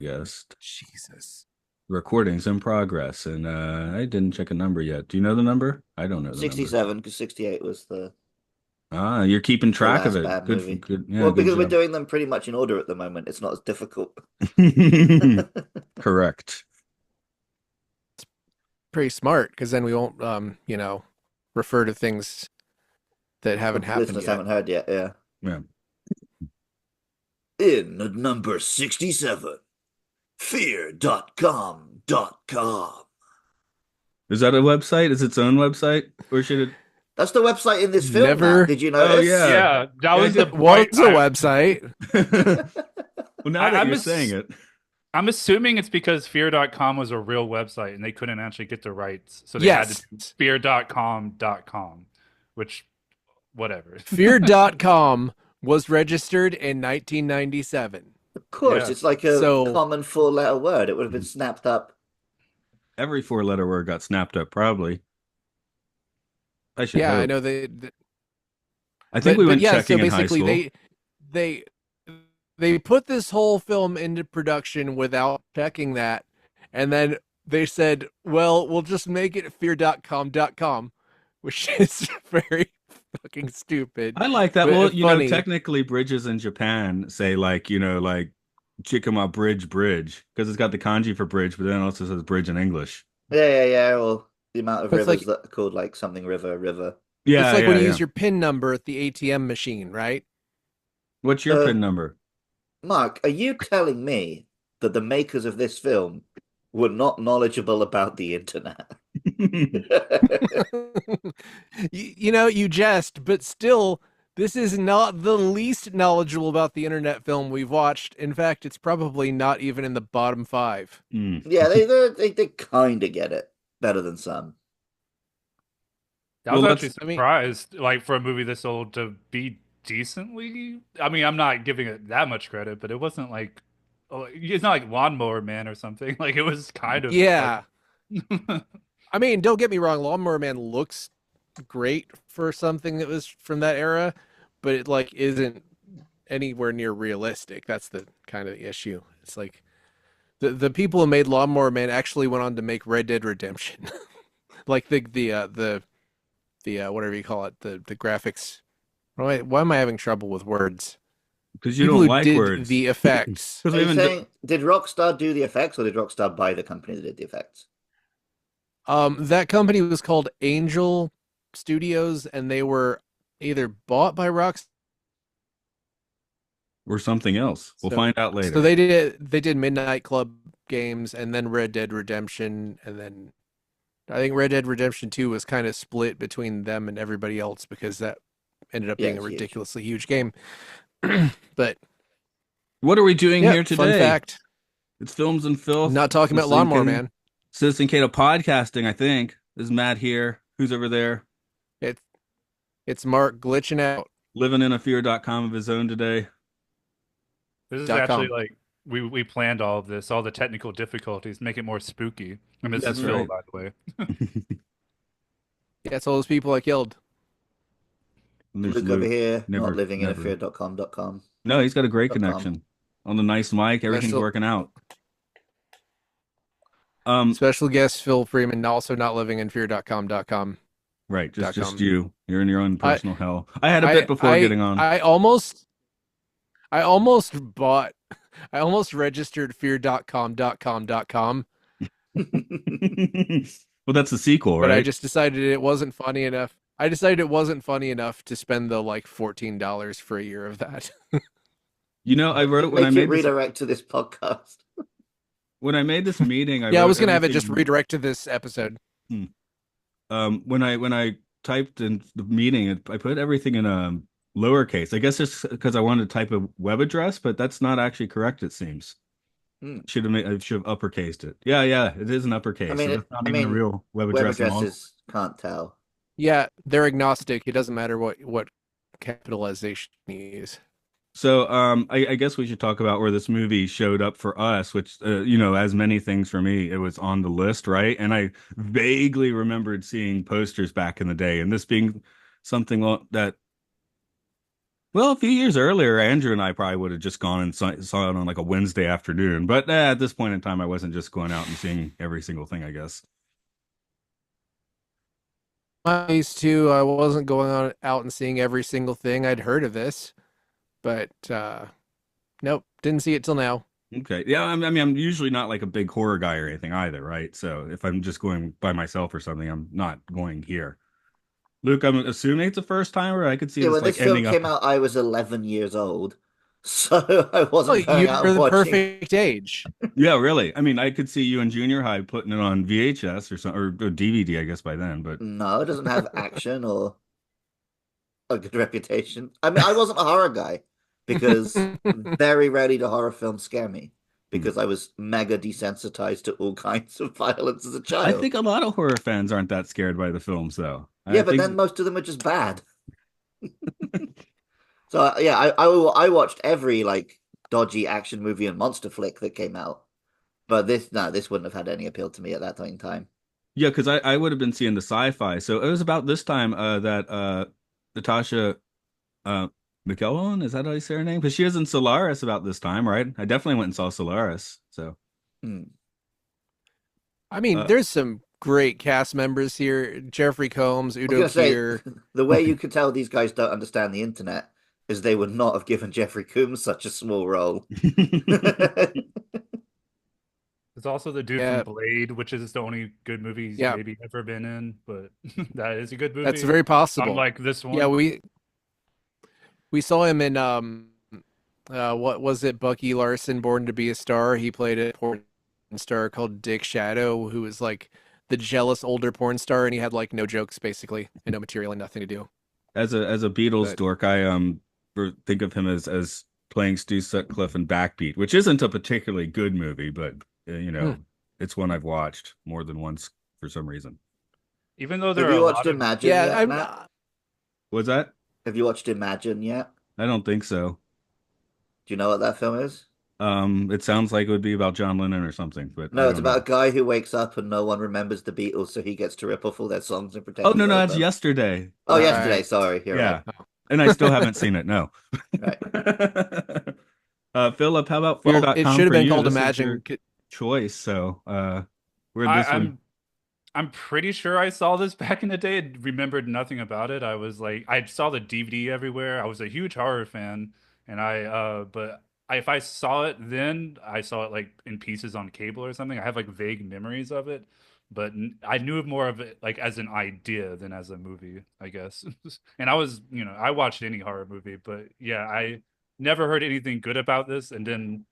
guest. Jesus. Recordings in progress, and I didn't check a number yet. Do you know the number? I don't know the number. 67, because 68 was Ah, you're keeping the track of last it. bad Good, movie. good. Yeah, Well, good because we're job. doing them pretty much in order at the moment, it's not as difficult. Correct. Pretty smart, because then we won't, refer to things that haven't So, happened Listeners yet. haven't heard yet, yeah. yeah. In at number 67, fear.com.com. Is that a website? Is its own website, or should it? That's the website in this film, Matt. Never. Did you Oh notice? yeah, Yeah, that yeah. I was the did. Yeah. point. Well, I, it's a website. Well, now I that I'm you're saying ass- it, I'm assuming it's because fear.com was a real website and they couldn't actually get the rights, so they had to Yes. do fear.com.com, which whatever. Fear.com was registered in 1997. Of course, Yeah. it's like a So, common four-letter word. It would have been snapped up. every four-letter word got snapped up. Probably. I should yeah, I hope. know I think we but went yeah, so checking in high basically school. they they put this whole film into production without checking that, and then they said, "Well, we'll just make it fear.com.com," which is very fucking stupid, I like that. Well, but funny. technically, bridges in Japan say like Chikama Bridge Bridge because it's got the kanji for bridge, but then it also says bridge in English. Yeah. Or the amount of It's rivers like that are called like something river, river. it's Yeah, like when yeah, you yeah. use your PIN number at the ATM machine, right? What's your Uh, PIN number? Mark, are you telling me that the makers of this film were not knowledgeable about the internet? You jest, but still, this is not the least knowledgeable about the internet film we've watched. In fact, it's probably not even in the bottom five. Mm. Yeah, they kind of get it better than some. I Well, was actually let's. I mean, surprised, like for a movie this old to be decently. I mean, I'm not giving it that much credit, but it wasn't like, oh, it's not like Lawnmower Man or something. Like it was kind of like, yeah. I mean, don't get me wrong, Lawnmower Man looks great for something that was from that era, but it like isn't anywhere near realistic. That's the kind of issue. It's like the people who made Lawnmower Man actually went on to make Red Dead Redemption. like the whatever you call it, the graphics. Why am I having trouble with words? Because you People don't who like did words. the effects. Because Are we you haven't. saying did Rockstar do the effects or did Rockstar buy the company that did the effects? That company was called Angel Studios, and they were either bought by Rockstar. Or something else. We'll So, find out so later. they did Midnight Club games, and then Red Dead Redemption, and then I think Red Dead Redemption 2 was kind of split between them and everybody else because that ended up Yeah, being a it's huge. ridiculously huge game. But What are we doing yeah, here fun today? fact. It's Films and Filth. Not talking about Lawnmower Man. Citizen Kate of podcasting, I think. Is Matt here? Who's over there? It's it's Mark glitching out. Living in a fear.com of his own today. this is Dot actually com. like we planned all of this, all the technical difficulties, make it more spooky. And this is That's Phil, Mhm. right. by the way. Yeah, it's all those people I killed. There's Luke over Luke. here, not Never, living in a never. fear.com.com. No, he's got a great Dot com. connection. On the nice mic, everything's Special working out. Um, special guest Phil Freeman, also not living in fear.com.com. right, just Dot just com. you. You're in your own I personal hell. I had a bit I before I getting on. I almost bought I almost registered fear.com.com.com, Well, that's the sequel, but I right? just decided it wasn't funny enough. I decided it wasn't funny enough to spend the like $14 for a year of that. I wrote Make it redirect to this podcast. when I made this meeting, I Yeah, I wrote was gonna have it just everything. redirect to this episode. Hmm. When I typed in the meeting, I put everything in lowercase. I guess it's because I wanted to type a web address, but that's not actually correct. It seems Hmm. I should have uppercased it. Yeah, it is an I uppercase, mean, so that's not I even a mean, real web web address in all. addresses can't tell. Yeah, they're agnostic. It doesn't matter what capitalization you use. So I guess we should talk about where this movie showed up for us, which as many things for me, it was on the list, right? And I vaguely remembered seeing posters back in the day, and this being something that Well, a few years earlier, Andrew and I probably would have just gone and saw it on like a Wednesday afternoon. But at this point in time, I wasn't just going out and seeing every single thing, I guess. I used to. I wasn't going on out and seeing every single thing. I'd heard of this, but nope, didn't see it till now. Okay. Yeah, I mean, I'm usually not like a big horror guy or anything either, right? So if I'm just going by myself or something, I'm not going here. Luke, I'm assuming it's a first timer. I could see Yeah, this when like this film ending up. came out, I was 11 years old, so I Oh, wasn't going out you're and the watching. perfect age. Yeah, really. I mean, I could see you in junior high putting it on VHS or something or DVD, I guess by then. But No, it doesn't have action or a good reputation. I mean, I wasn't a horror guy because very rarely do horror films scare me hmm. because I was mega desensitized to all kinds of violence as a I child. think a lot of horror fans aren't that scared by the films, though. I Yeah, but then think most of them are just bad. So yeah, I watched every like dodgy action movie and monster flick that came out, but this wouldn't have had any appeal to me at that point in time. yeah, because I would have been seeing the sci-fi. So it was about this time that Natasha uh McElhone, is that how you say her name? Because she was in Solaris about this time, right? I definitely went and saw Solaris. So Hmm. I mean, uh there's some great cast members here: Jeffrey Combs, I was Udo gonna say Kier. the way you could tell these guys don't understand the internet is they would not have given Jeffrey Combs such a small role. There's also the dude from Yeah, Blade, which is the only good movie he's yeah, maybe ever been in, but that is a good that's movie. very possible. Unlike this Yeah, one. we saw him in what was it? Bucky Larson, Born to Be a Star. He played a porn star called Dick Shadow, who was like the jealous older porn star, and he had like no jokes basically and no material and nothing to do. as a Beatles But dork, I think of him as playing Stu Sutcliffe in Backbeat, which isn't a particularly good movie, but hmm. it's one I've watched more than once for some reason. Even though there Have are a you watched lot of Imagine Yeah, yet, I'm. Matt? Was that? Have you watched Imagine yet? I don't think so. Do you know what that film is? It sounds like it would be about John Lennon or something, but I No, it's don't about a know. guy who wakes up and no one remembers the Beatles, so he gets to rip off all their songs and Oh pretend he no, no, wrote that's them. yesterday. Oh, yesterday. Right. Sorry, you're right. Yeah, and I still haven't seen it. No. Right. Philip, how about Well, it Fear.com should have for been you? called This is your Imagine. choice, so where'd I, this one? I'm pretty sure I saw this back in the day. I remembered nothing about it. I was like, I saw the DVD everywhere. I was a huge horror fan, and if I saw it then, I saw it like in pieces on cable or something. I have like vague memories of it, but I knew more of it like as an idea than as a movie, I guess. And I watched any horror movie, but yeah, I never heard anything good about this. And then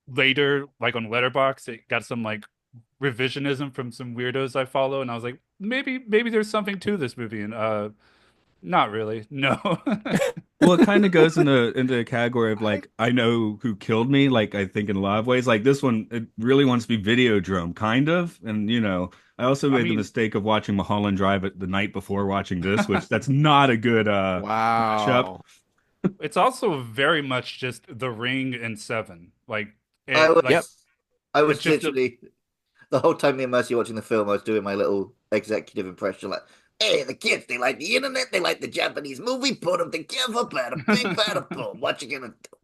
later, like on Letterboxd, it got some like revisionism from some weirdos I follow, and I was like, maybe there's something to this movie, and not really, no. Well, it kind of goes into the category of like I know who killed me. Like I think in a lot of ways, like this one, it really wants to be Videodrome, kind of. And I also I made the mean, mistake of watching Mulholland Drive the night before watching this, which that's not a good mashup. Wow. it's also very much just The Ring and Seven, I Yep. was, I it's was just a, literally the whole time me and Mercy watching the film, I was doing my little executive impression, like, "Hey, the kids, they like the internet, they like the Japanese movie, put them together, bada bing, bada boom. What you gonna do?"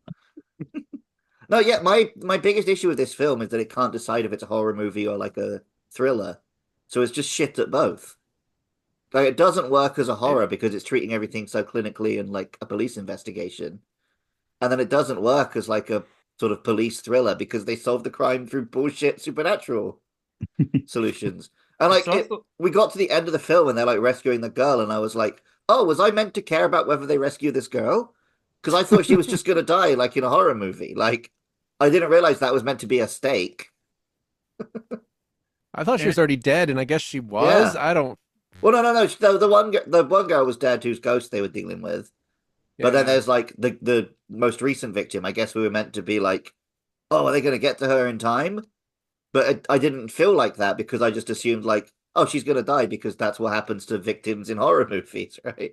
No, yeah, my biggest issue with this film is that it can't decide if it's a horror movie or like a thriller, so it's just shit at both. Like it doesn't work as a It, horror because it's treating everything so clinically and like a police investigation. And then it doesn't work as like a sort of police thriller because they solve the crime through bullshit supernatural solutions. And it's like it also we got to the end of the film and they're like rescuing the girl, and I was like, oh, was I meant to care about whether they rescue this girl? Because I thought she was just gonna die like in a horror movie. Like I didn't realize that was meant to be a stake. I thought she and was already dead, and I guess she was. Yeah. I don't. Well, no, no, no. The one girl was dead whose ghost they were dealing with. But then Yeah. there's like the most recent victim. I guess we were meant to be like, oh, are they going to get to her in time? But I didn't feel like that because I just assumed like, oh, she's going to die because that's what happens to victims in horror movies, right?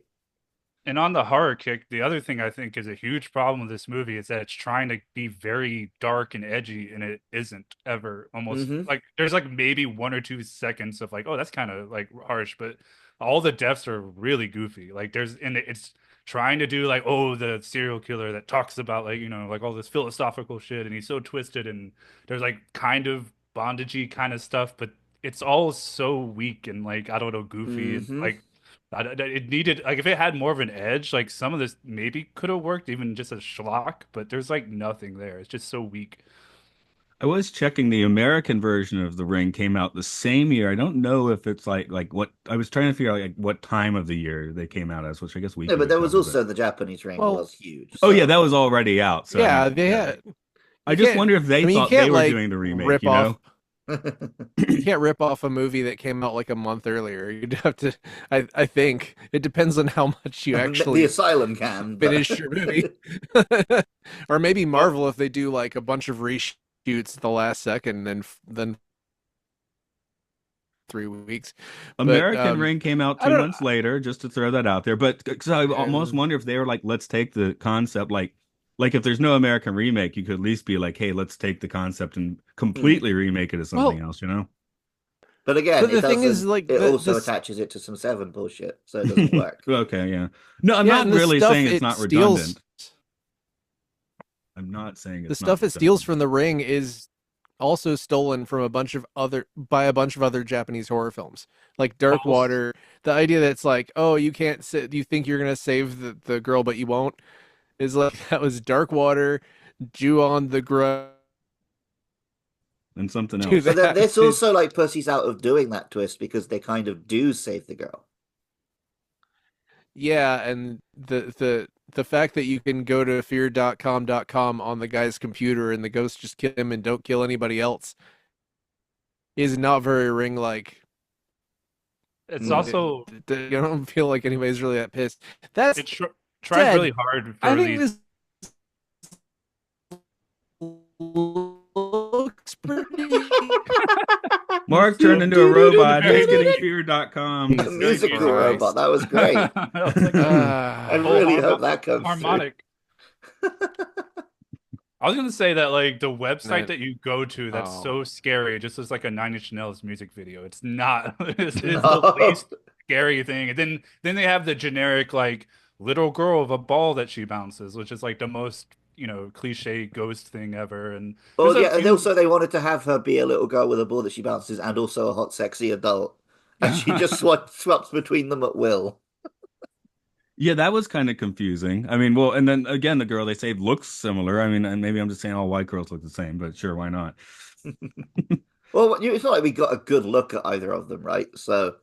And on the horror kick, the other thing I think is a huge problem with this movie is that it's trying to be very dark and edgy, and it isn't ever. Almost Mm-hmm. like there's like maybe 1 or 2 seconds of like, oh, that's kind of like harsh, but all the deaths are really goofy. Like it's trying to do like, oh, the serial killer that talks about like, like all this philosophical shit, and he's so twisted, and there's like kind of bondagey kind of stuff, but it's all so weak and like, I don't know, goofy, and Hmm. like it needed, like, if it had more of an edge, like some of this maybe could have worked, even just a schlock, but there's like nothing there. It's just so weak. I was checking the American version of The Ring came out the same year. I don't know if it's like what I was trying to figure out like what time of the year they came out as, which I guess we No, but could there was cover, but also the Japanese ring Well, was huge. oh yeah, So that was already out. So I yeah, mean, they yeah. had. I You just can't. wonder if they I mean, you thought they can't were like doing the remake, rip you off. know? You can't rip off a movie that came out like a month earlier. You'd have to. I think it depends on how much you the actually Asylum can, but finish your movie, or maybe Well, Marvel if they do like a bunch of reshoots at the last second, and then 3 weeks. But American Ring came out I two don't know. months later, just to throw that out there. But because I almost And wonder if they were like, let's take the concept, like if there's no American remake, you could at least be like, hey, let's take the concept and Hmm. completely remake it as something well, else, you know? But again, but it the thing is, doesn't. like It also this, attaches it to some Seven bullshit, so it doesn't work. Okay, yeah. No, I'm yeah, not and the really stuff saying it's it not steals, redundant. I'm not saying the it's not stuff it steals redundant. from The Ring is also stolen from a bunch of other Japanese horror films, like Dark also, Water. The idea that it's like, oh, you can't sit, you think you're gonna save the girl, but you won't, is like that was Dark Water, Ju-on the Grudge. And something Do else. But then that. this also like pushes out of doing that twist because they kind of do save the girl. Yeah, and the fact that you can go to fear.com.com on the guy's computer and the ghosts just kill him and don't kill anybody else is not very Ring like. it's Mm. also I don't feel like anybody's really that pissed. That's it tries said, really hard I for think these. this looks pretty. Mark turned into a robot. He's getting fear.com. A Jesus musical Christ. robot. That was great. I was like, I oh, really hope that comes through. harmonic. I was gonna say that like the website That- that you go to that's oh. so scary, just as like a Nine Inch Nails music video. It's not. It's the No. least scary thing. And then they have the generic like little girl of a ball that she bounces, which is like the most cliche ghost thing ever. And there's Well, a yeah, and few. also they wanted to have her be a little girl with a ball that she bounces and also a hot, sexy adult. And she just swaps between them at will. Yeah, that was kind of confusing. I mean, well, and then again, the girl they saved looks similar. I mean, and maybe I'm just saying all white girls look the same, but sure, why not? Well, it's not like we got a good look at either of them, right? So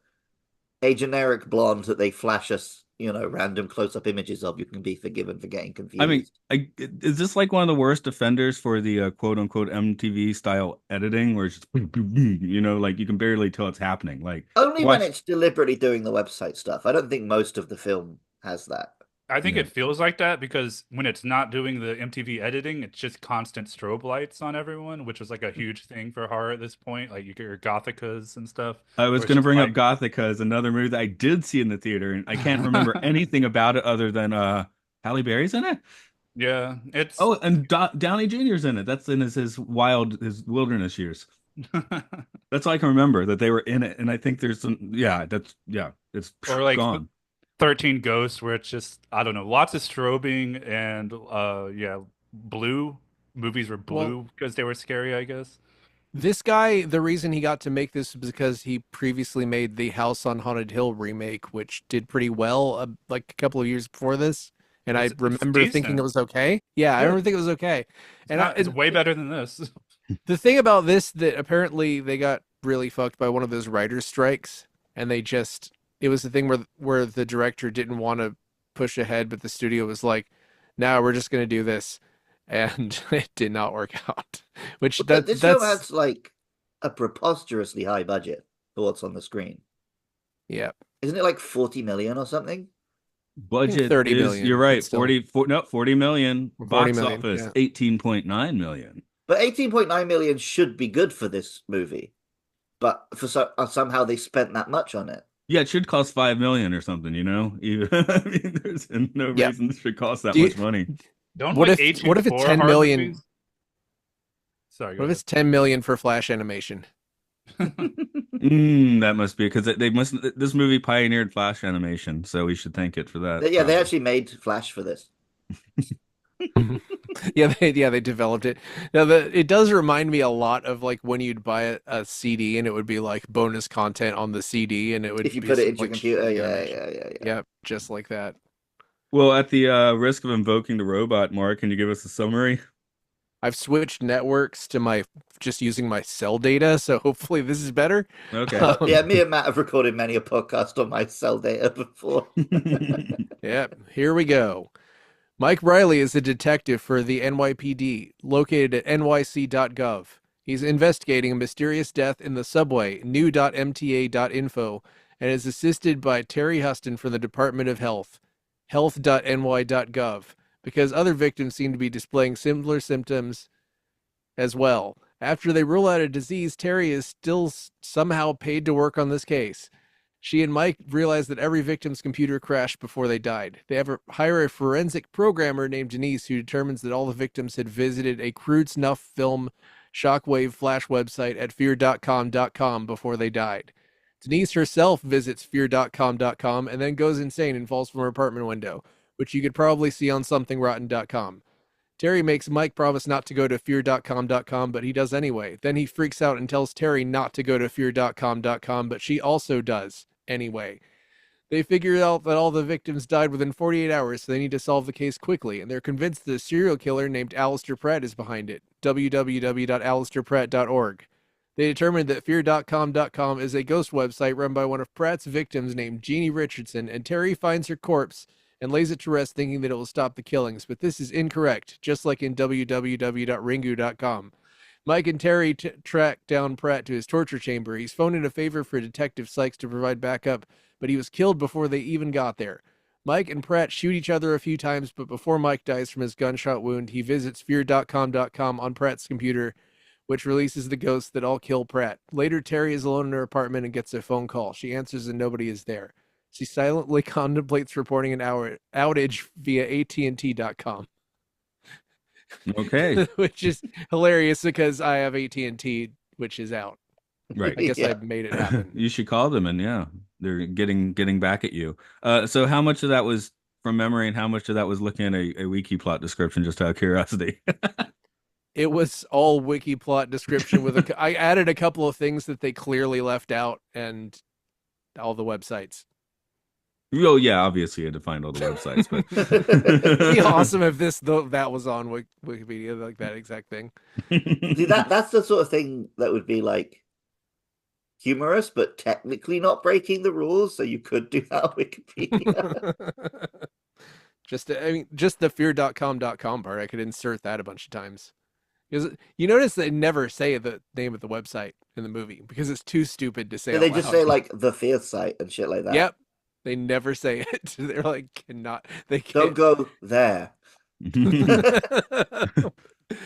a generic blonde that they flash us, random close-up images of, you can be forgiven for getting I mean, confused. is this like one of the worst offenders for the quote unquote MTV style editing, where it's just, like you can barely tell it's happening. Like, Only when watch, it's deliberately doing the website stuff. I don't think most of the film has that. I think yeah. it feels like that because when it's not doing the MTV editing, it's just constant strobe lights on everyone, which was like a huge thing for horror at this point. Like you get your Gothicas and stuff, I was where it's going to just bring up like, Gothica as another movie that I did see in the theater, and I can't remember anything about it other than Halle Berry's in it. yeah, it's Oh, and Downey Jr.'s in it. That's in his wilderness years. That's all I can remember that they were in it, and I think there's some. Yeah, it's or like gone. 13 Ghosts, where it's just, I don't know, lots of strobing and yeah, blue. Movies were Well, blue because they were scary, I guess. this guy, the reason he got to make this was because he previously made the House on Haunted Hill remake, which did pretty well, like a couple of years before this. And I It's remember thinking it decent. was okay. Yeah, I Yeah, remember thinking it was okay. And it's way better than this. the thing about this that apparently they got really fucked by one of those writers' strikes, and it was the thing where the director didn't want to push ahead, but the studio was like, "No, we're just gonna do this," and it did not work out. Which But this film that's has like a preposterously high budget for what's on the screen. yeah, Isn't it like 40 million or something? I think Budget 30 is, you're million, but right, still 40 million. 40 Box million. office, Yeah. 18.9 million. But 18.9 million should be good for this movie. But somehow they spent that much on it. Yeah, it should cost 5 million or something, Even, I mean, there's no Yeah. reason it should cost that Do you, much money. Don't what like what if it's A24 10 horror million? movies? Sorry, go What if ahead. it's 10 million for Flash animation? That must be because they must. This movie pioneered Flash animation, so we should thank it for that. Yeah, they Probably. actually made Flash for this. Yeah, they developed it. Now it does remind me a lot of like when you'd buy a CD and it would be like bonus content on the CD and it If would you be put it some into your like computer, shitty yeah, animation. yeah, yeah, yeah. Yep, just like that. Well, at the risk of invoking the robot, Mark, can you give us a summary? I've switched networks to my just using my cell data, so hopefully this is better. Okay. Yeah, me and Matt have recorded many a podcast on my cell data before. Yep, here we go. Mike Riley is a detective for the NYPD, located at nyc.gov. He's investigating a mysterious death in the subway, new.mta.info, and is assisted by Terry Huston from the Department of Health, health.ny.gov, because other victims seem to be displaying similar symptoms as well. After they rule out a disease, Terry is still somehow paid to work on this case. She and Mike realize that every victim's computer crashed before they died. They hire a forensic programmer named Denise who determines that all the victims had visited a crude snuff film shockwave flash website at fear.com.com before they died. Denise herself visits fear.com.com and then goes insane and falls from her apartment window, which you could probably see on somethingrotten.com. Terry makes Mike promise not to go to fear.com.com, but he does anyway. Then he freaks out and tells Terry not to go to fear.com.com, but she also does anyway. They figure out that all the victims died within 48 hours, so they need to solve the case quickly, and they're convinced that a serial killer named Alistair Pratt is behind it. www.alistairpratt.org. They determined that fear.com.com is a ghost website run by one of Pratt's victims named Jeannie Richardson, and Terry finds her corpse and lays it to rest thinking that it will stop the killings, but this is incorrect, just like in www.ringu.com. Mike and Terry track down Pratt to his torture chamber. He's phoned in a favor for Detective Sykes to provide backup, but he was killed before they even got there. Mike and Pratt shoot each other a few times, but before Mike dies from his gunshot wound, he visits fear.com.com on Pratt's computer, which releases the ghosts that all kill Pratt. Later, Terry is alone in her apartment and gets a phone call. She answers and nobody is there. She silently contemplates reporting an outage via AT&T.com. Okay. Which is hilarious because I have AT&T, which is out. Right. I guess Yeah. I made it happen. You should call them and yeah, they're getting back at you. So how much of that was from memory and how much of that was looking at a wiki plot description just out of curiosity? It was all wiki plot description with I added a couple of things that they clearly left out and all the websites. Well, yeah, obviously you had to find all the websites, but It'd be awesome if that was on Wikipedia, like that exact thing. See, that's the sort of thing that would be like humorous, but technically not breaking the rules, so you could do that on Wikipedia. just the fear.com.com part, I could insert that a bunch of times. Because you notice they never say the name of the website in the movie because it's too stupid to say. They just say like the Filth site and shit like that. Yep. They never say it. They're like, they Don't can't. go there.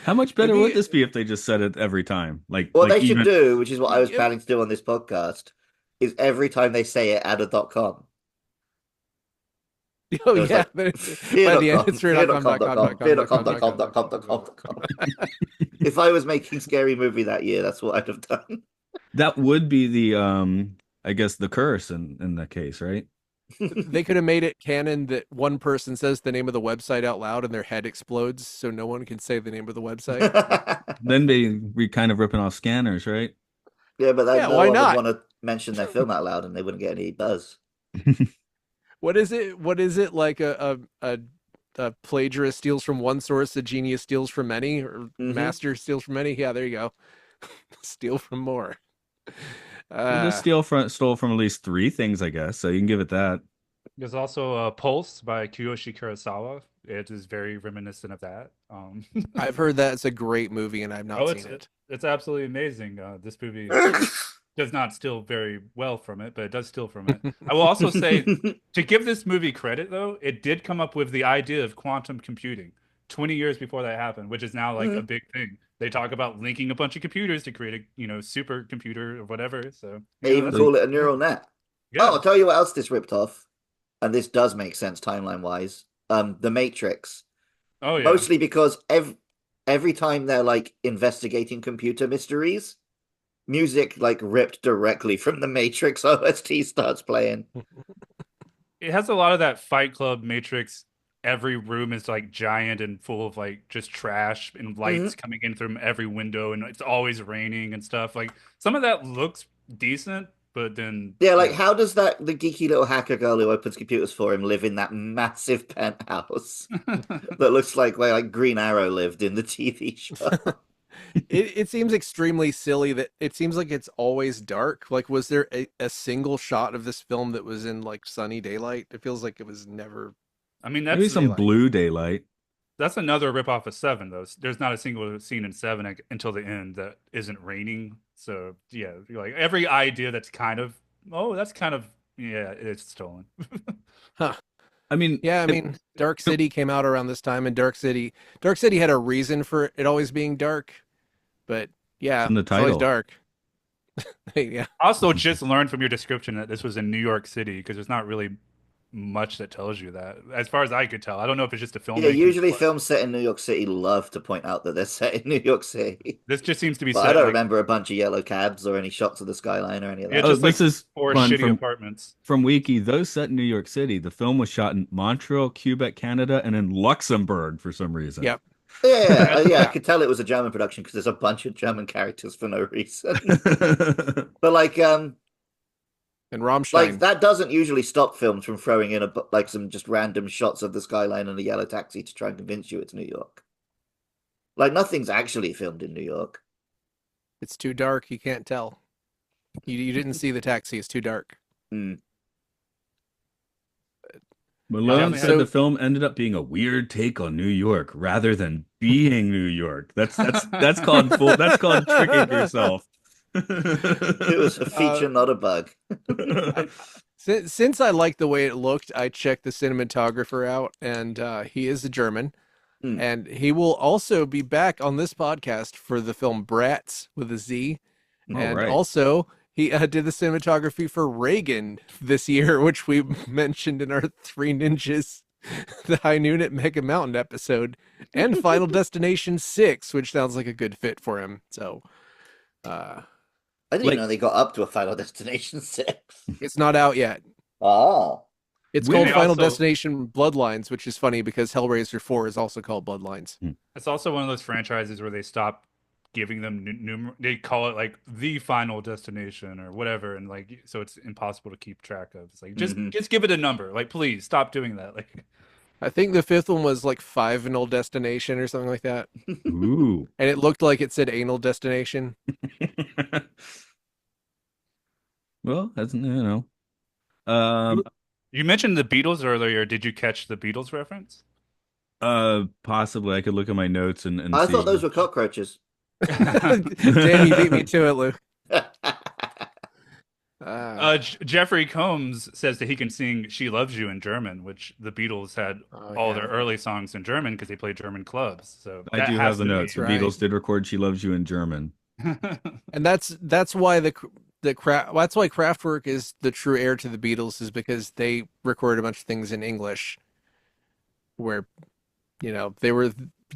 How much better would this be if they just said it every time? What like they should even do, which is what I was Yep. planning to do on this podcast, is every time they say it, add a .com. Oh It was yeah, like, by the end it's fear.com. If I was making Scary Movie that year, that's what I'd have done. that would be the I guess the curse in that case, right? They could have made it canon that one person says the name of the website out loud and their head explodes, so no one can say the name of the website. Then they be kind of ripping off scanners, right? Yeah, but then Yeah, no why one would not? want to mention their film out loud, and they wouldn't get any buzz. What is it? What is it like a plagiarist steals from one source, a genius steals from many, or master steals from many? Yeah, there you go. Steal from more. Well, just stole from at least three things, I guess. So you can give it that. There's also Pulse by Kiyoshi Kurosawa. It is very reminiscent of that. I've heard that it's a great movie, and I've not seen it. It's absolutely amazing. This movie does not steal very well from it, but it does steal from it. I will also say, to give this movie credit, though, it did come up with the idea of quantum computing 20 years before that happened, which is now like a big thing. They talk about linking a bunch of computers to create a supercomputer or whatever. So They even call it a neural net. Yeah. Oh, I'll tell you what else this ripped off, and this does make sense timeline wise. The Matrix. Oh yeah. Mostly because every time they're like investigating computer mysteries, music like ripped directly from the Matrix OST starts playing. It has a lot of that Fight Club Matrix. Every room is like giant and full of like just trash and lights Mhm. coming in from every window, and it's always raining and stuff. Like some of that looks decent, but then Yeah, like yeah. how does the geeky little hacker girl who opens computers for him live in that massive penthouse that looks like where like Green Arrow lived in the TV show? It seems extremely silly that it seems like it's always dark. Like, was there a single shot of this film that was in like sunny daylight? It feels like it was never I mean Maybe that's some daylight. blue daylight. that's another ripoff of Seven though. There's not a single scene in Seven until the end that isn't raining. So yeah, like every idea that's kind of that's kind of yeah, it's stolen. Huh. I mean, Yeah, I mean, Dark City came out around this time, and Dark City had a reason for it always being dark, but it's yeah, in the it's always title. dark. Yeah. I also just learned from your description that this was in New York City because there's not really much that tells you that, as far as I could tell. I don't know if it's just a Yeah, filmmaking. usually films set in New York City love to point out that they're set in New York City. This just seems to be But I set don't like remember a bunch of yellow cabs or any shots of the skyline or any of yeah, that. Oh, just like this is four fun shitty apartments. from Wiki. Those set in New York City. The film was shot in Montreal, Quebec, Canada, and in Luxembourg for some reason. Yep. Yeah, I Yeah. could tell it was a German production because there's a bunch of German characters for no reason. But And like Rammstein. that doesn't usually stop films from throwing in like some just random shots of the skyline and a yellow taxi to try and convince you it's New York. Like nothing's actually filmed in New York. It's too dark. You can't tell. You didn't see the taxi. It's too dark. Mm. Malone Definitely said had So the film ended up being a weird take on New York rather than being New York. That's called full. That's called tricking yourself. It was a feature, not a bug. I, since I like the way it looked, I checked the cinematographer out, and he is a German, Mm. and he will also be back on this podcast for the film Bratz with a Z, All and right. also he did the cinematography for Reagan this year, which we mentioned in our Three Ninjas, the High Noon at Mega Mountain episode, and Final Destination 6, which sounds like a good fit for him. So, I didn't even Like know they got up to a Final Destination 6. it's not out yet. Oh. It's When called they Final also Destination Bloodlines, which is funny because Hellraiser 4 is also called Bloodlines. it's also one of those franchises where they stop giving them they call it like the Final Destination or whatever, and like so it's impossible to keep track of. It's like Mhm. just give it a number. Like please stop doing that. Like I think the fifth one was like Final Destination or something like that. Ooh. And it looked like it said Anal Destination. Well, that's Um, you mentioned the Beatles earlier. Did you catch the Beatles reference? possibly I could look at my notes and I see. thought those were cockroaches. Damn, you beat me to it, Lou. Jeffrey Combs says that he can sing "She Loves You" in German, which the Beatles had all their early songs in German because they played German clubs. So I that do has have the to notes. be. The right. Beatles did record "She Loves You" in German. And that's why that's why Kraftwerk is the true heir to the Beatles, is because they recorded a bunch of things in English where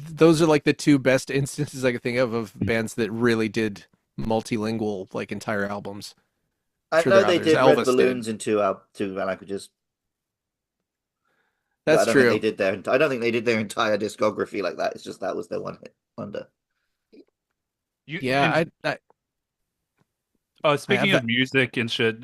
those are like the two best instances I could think of bands that really did multilingual like entire albums. I Sure, know there are they others. did Elvis Red did. Balloons in two languages. But That's I don't true. think they did I don't think they did their entire discography like that. It's just that was their one hit wonder. Yeah, I Speaking have of that. music and shit,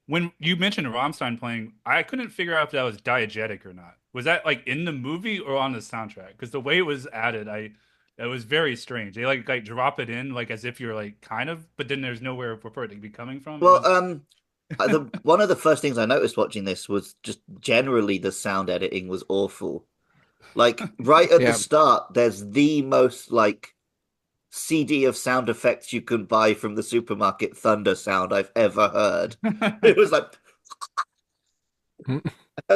when you mentioned Rammstein playing, I couldn't figure out if that was diegetic or not. Was that like in the movie or on the soundtrack? Because the way it was added, it was very strange. They like drop it in like as if you're like kind of, but then there's nowhere for it to be coming from. It Well, was one of the first things I noticed watching this was just generally the sound editing was awful. Like right at the Yeah. start, there's the most like CD of sound effects you can buy from the supermarket thunder sound I've ever heard. It was like, and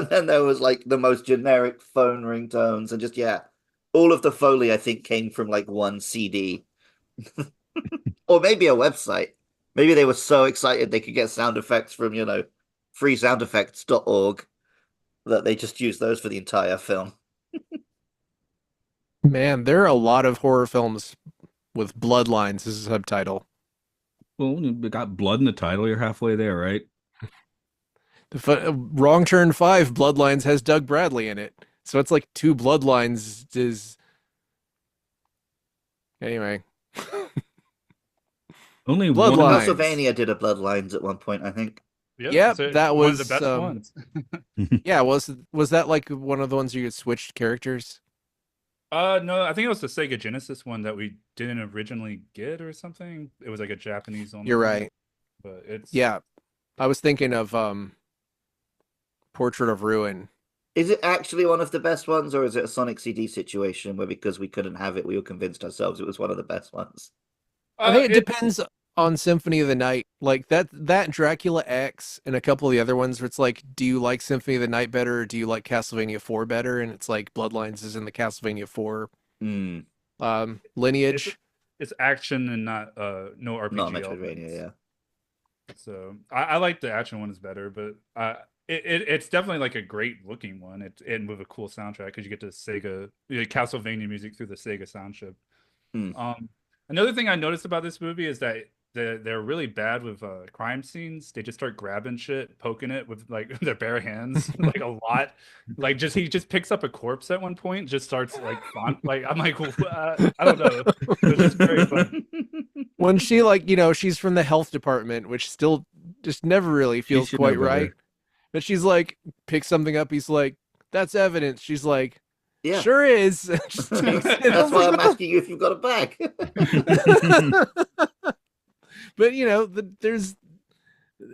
then there was like the most generic phone ringtones and just all of the Foley I think came from like one CD or maybe a website. Maybe they were so excited they could get sound effects from freesoundeffects.org that they just used those for the entire film. Man, there are a lot of horror films with bloodlines as a subtitle. Well, you got blood in the title. You're halfway there, right? Wrong Turn 5 Bloodlines has Doug Bradley in it. So it's like two Bloodlines is anyway. Only one. Bloodlines. Castlevania did a Bloodlines at one point, I think. Yep, so that one of the was best ones. yeah, was that like one of the ones you could switch characters? No, I think it was the Sega Genesis one that we didn't originally get or something. It was like a Japanese only You're one, right. but it's Yeah. I was thinking of Portrait of Ruin. Is it actually one of the best ones, or is it a Sonic CD situation where because we couldn't have it, we were convinced ourselves it was one of the best ones? I think it it's depends on Symphony of the Night. Like that Dracula X and a couple of the other ones where it's like, do you like Symphony of the Night better or do you like Castlevania 4 better? And it's like Bloodlines is in the Castlevania 4 Hmm. lineage. it's action and not no Not RPG Metroidvania, elements. yeah. So I like the action one is better, but it's definitely like a great looking one. It with a cool soundtrack because you get the Sega Castlevania music through the Sega sound chip. Hmm. Another thing I noticed about this movie is that they're really bad with crime scenes. They just start grabbing shit, poking it with like their bare hands, like a lot. Like he just picks up a corpse at one point, just starts like like I'm like I don't know. It was just very fun. When she like, she's from the health department, which still just never really She feels should know quite right. better. But she's like, picks something up. He's like, that's evidence. She's like, Yeah. sure is. Just takes it. That's why I'm asking you if you've got a bag. But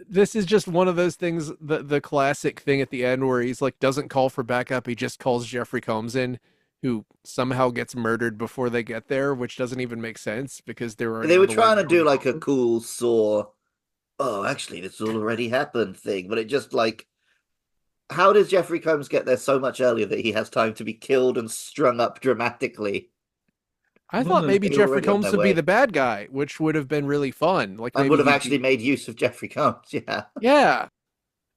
this is just one of those things, the classic thing at the end where he's like doesn't call for backup, he just calls Jeffrey Combs in, who somehow gets murdered before they get there, which doesn't even make sense because they were trying to do like a cool Saw, oh, actually, this already happened thing, but it just like, how does Jeffrey Combs get there so much earlier that he has time to be killed and strung up dramatically? I thought maybe They were Jeffrey already on Combs their would be way. the bad guy, which would have been really fun. Like And maybe would have he'd actually made use of Jeffrey Combs, yeah. yeah,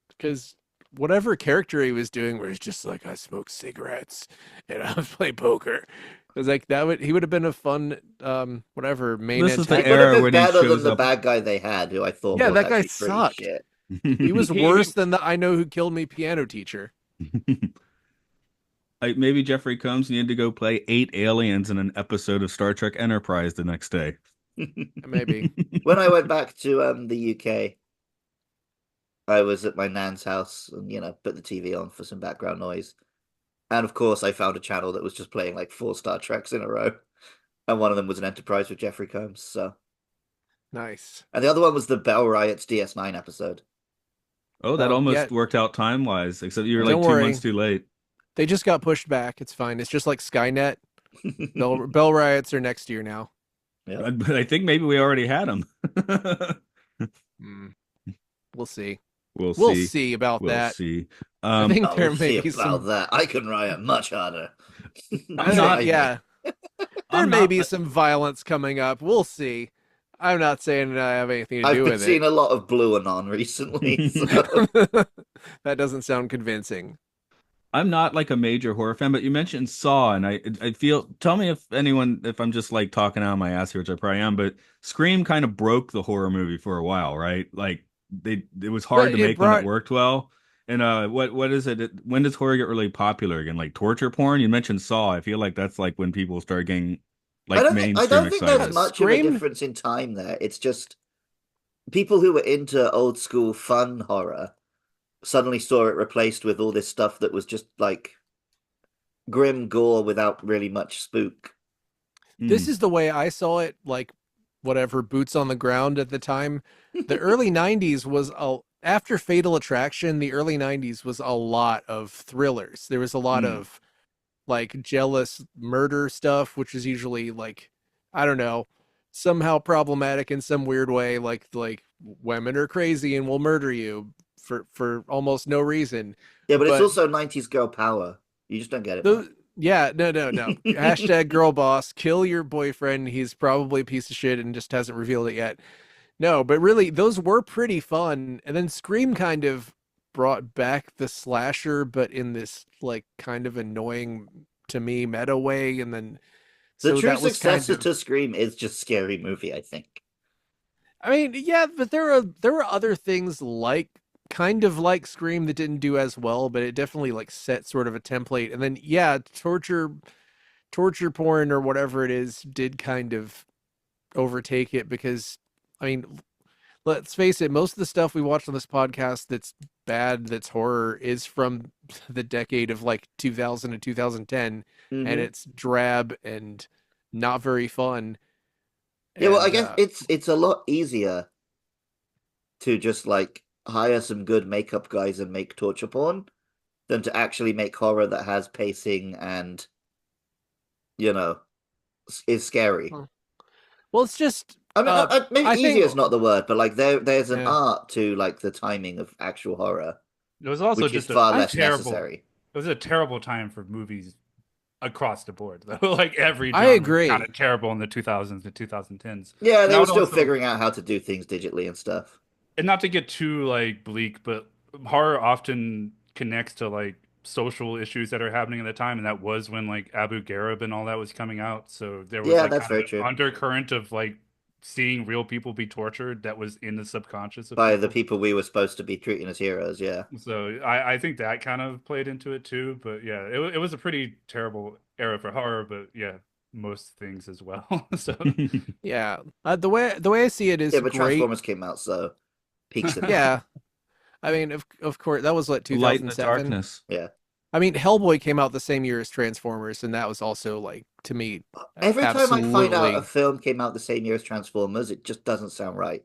because whatever character he was doing, where he's just like, I smoke cigarettes and I play poker, it was like he would have been a fun whatever main. This is the antagonist. He would have era been when he better than shows the up. bad guy they had, who I thought Yeah, was that guy actually pretty sucked. shit. He was worse than the I Know Who Killed Me piano teacher. Like maybe Jeffrey Combs needed to go play 8 aliens in an episode of Star Trek Enterprise the next day. Maybe. When I went back to the UK, I was at my nan's house and, put the TV on for some background noise. And of course, I found a channel that was just playing like 4 Star Treks in a row. And one of them was an Enterprise with Jeffrey Combs. So, Nice. and the other one was the Bell Riots DS9 episode. Oh, that Yeah. almost worked out time-wise, except you were like Don't 2 worry. months too late. They just got pushed back. It's fine. It's just like Skynet. Bell riots are next year now. Yeah. But I think maybe we already had them. We'll see. We'll We'll see. see about We'll that. see. I think Oh, there we'll may see be about some. that. I can riot much harder. I'm not- Yeah. There I'm may not- be some violence coming up. We'll see. I'm not saying I have anything to I've do been with seeing it. a lot of Blue Anon recently. So. That doesn't sound convincing. I'm not like a major horror fan, but you mentioned Saw, and I feel. Tell me if I'm just like talking out of my ass here, which I probably am. But Scream kind of broke the horror movie for a while, right? Like it was hard to It make when brought- it worked well. And what is it? When does horror get really popular again? Like torture porn? You mentioned Saw. I feel like that's like when people start getting I like don't think mainstream there's excited. much Scream- of a difference in time there. It's just people who were into old school fun horror suddenly saw it replaced with all this stuff that was just like grim gore without really much spook. This is the way I saw it, like whatever, boots on the ground at the time. The early 90s was after Fatal Attraction, the early 90s was a lot of thrillers. There was a lot of like jealous murder stuff, which is usually like, I don't know, somehow problematic in some weird way, like women are crazy and will murder you for almost no reason. Yeah, but it's But- also 90s girl power. You just don't get it. Yeah, no. Hashtag girl boss, kill your boyfriend. He's probably a piece of shit and just hasn't revealed it yet. No, but really, those were pretty fun. And then Scream kind of brought back the slasher, but in this like kind of annoying to me meta way. And then The so true that was successor kind of, to Scream is just Scary Movie, I think. I mean, yeah, but there were other things like kind of like Scream that didn't do as well, but it definitely like set sort of a template. And then yeah, torture porn or whatever it is did kind of overtake it because I mean, let's face it, most of the stuff we watch on this podcast that's bad, that's horror, is from the decade of like 2000 to 2010, and Hmm. it's drab and not very fun. Yeah, well, I And guess it's a lot easier to just like hire some good makeup guys and make torture porn than to actually make horror that has pacing and, you know, is scary. well, it's just I mean, maybe I easier think is not the word, but like there's an yeah, art to like the timing of actual horror, It was also which is just far I less terrible. necessary. It was a terrible time for movies across the board, though. Like every I genre was kind agree. of terrible in the 2000s and 2010s. Yeah, And they I were would still also, figuring out how to do things digitally and stuff. and not to get too like bleak, but horror often connects to like social issues that are happening at the time, and that was when like Abu Ghraib and all that was coming out. So there was Yeah, like that's kind of very an true. undercurrent of like seeing real people be tortured that was in the subconscious of By the people. people we were supposed to be treating as heroes, yeah. So I think that kind of played into it too. But yeah, it was a pretty terrible era for horror, but yeah, most things as well. So Yeah, the way I see it Yeah, is but great. Transformers came out, so peaks in that. Yeah, I mean, of course, that was what Light in the 2007. darkness. Yeah. I mean, Hellboy came out the same year as Transformers, and that was also like to me, Every time I find out a absolutely. film came out the same year as Transformers, it just doesn't sound right.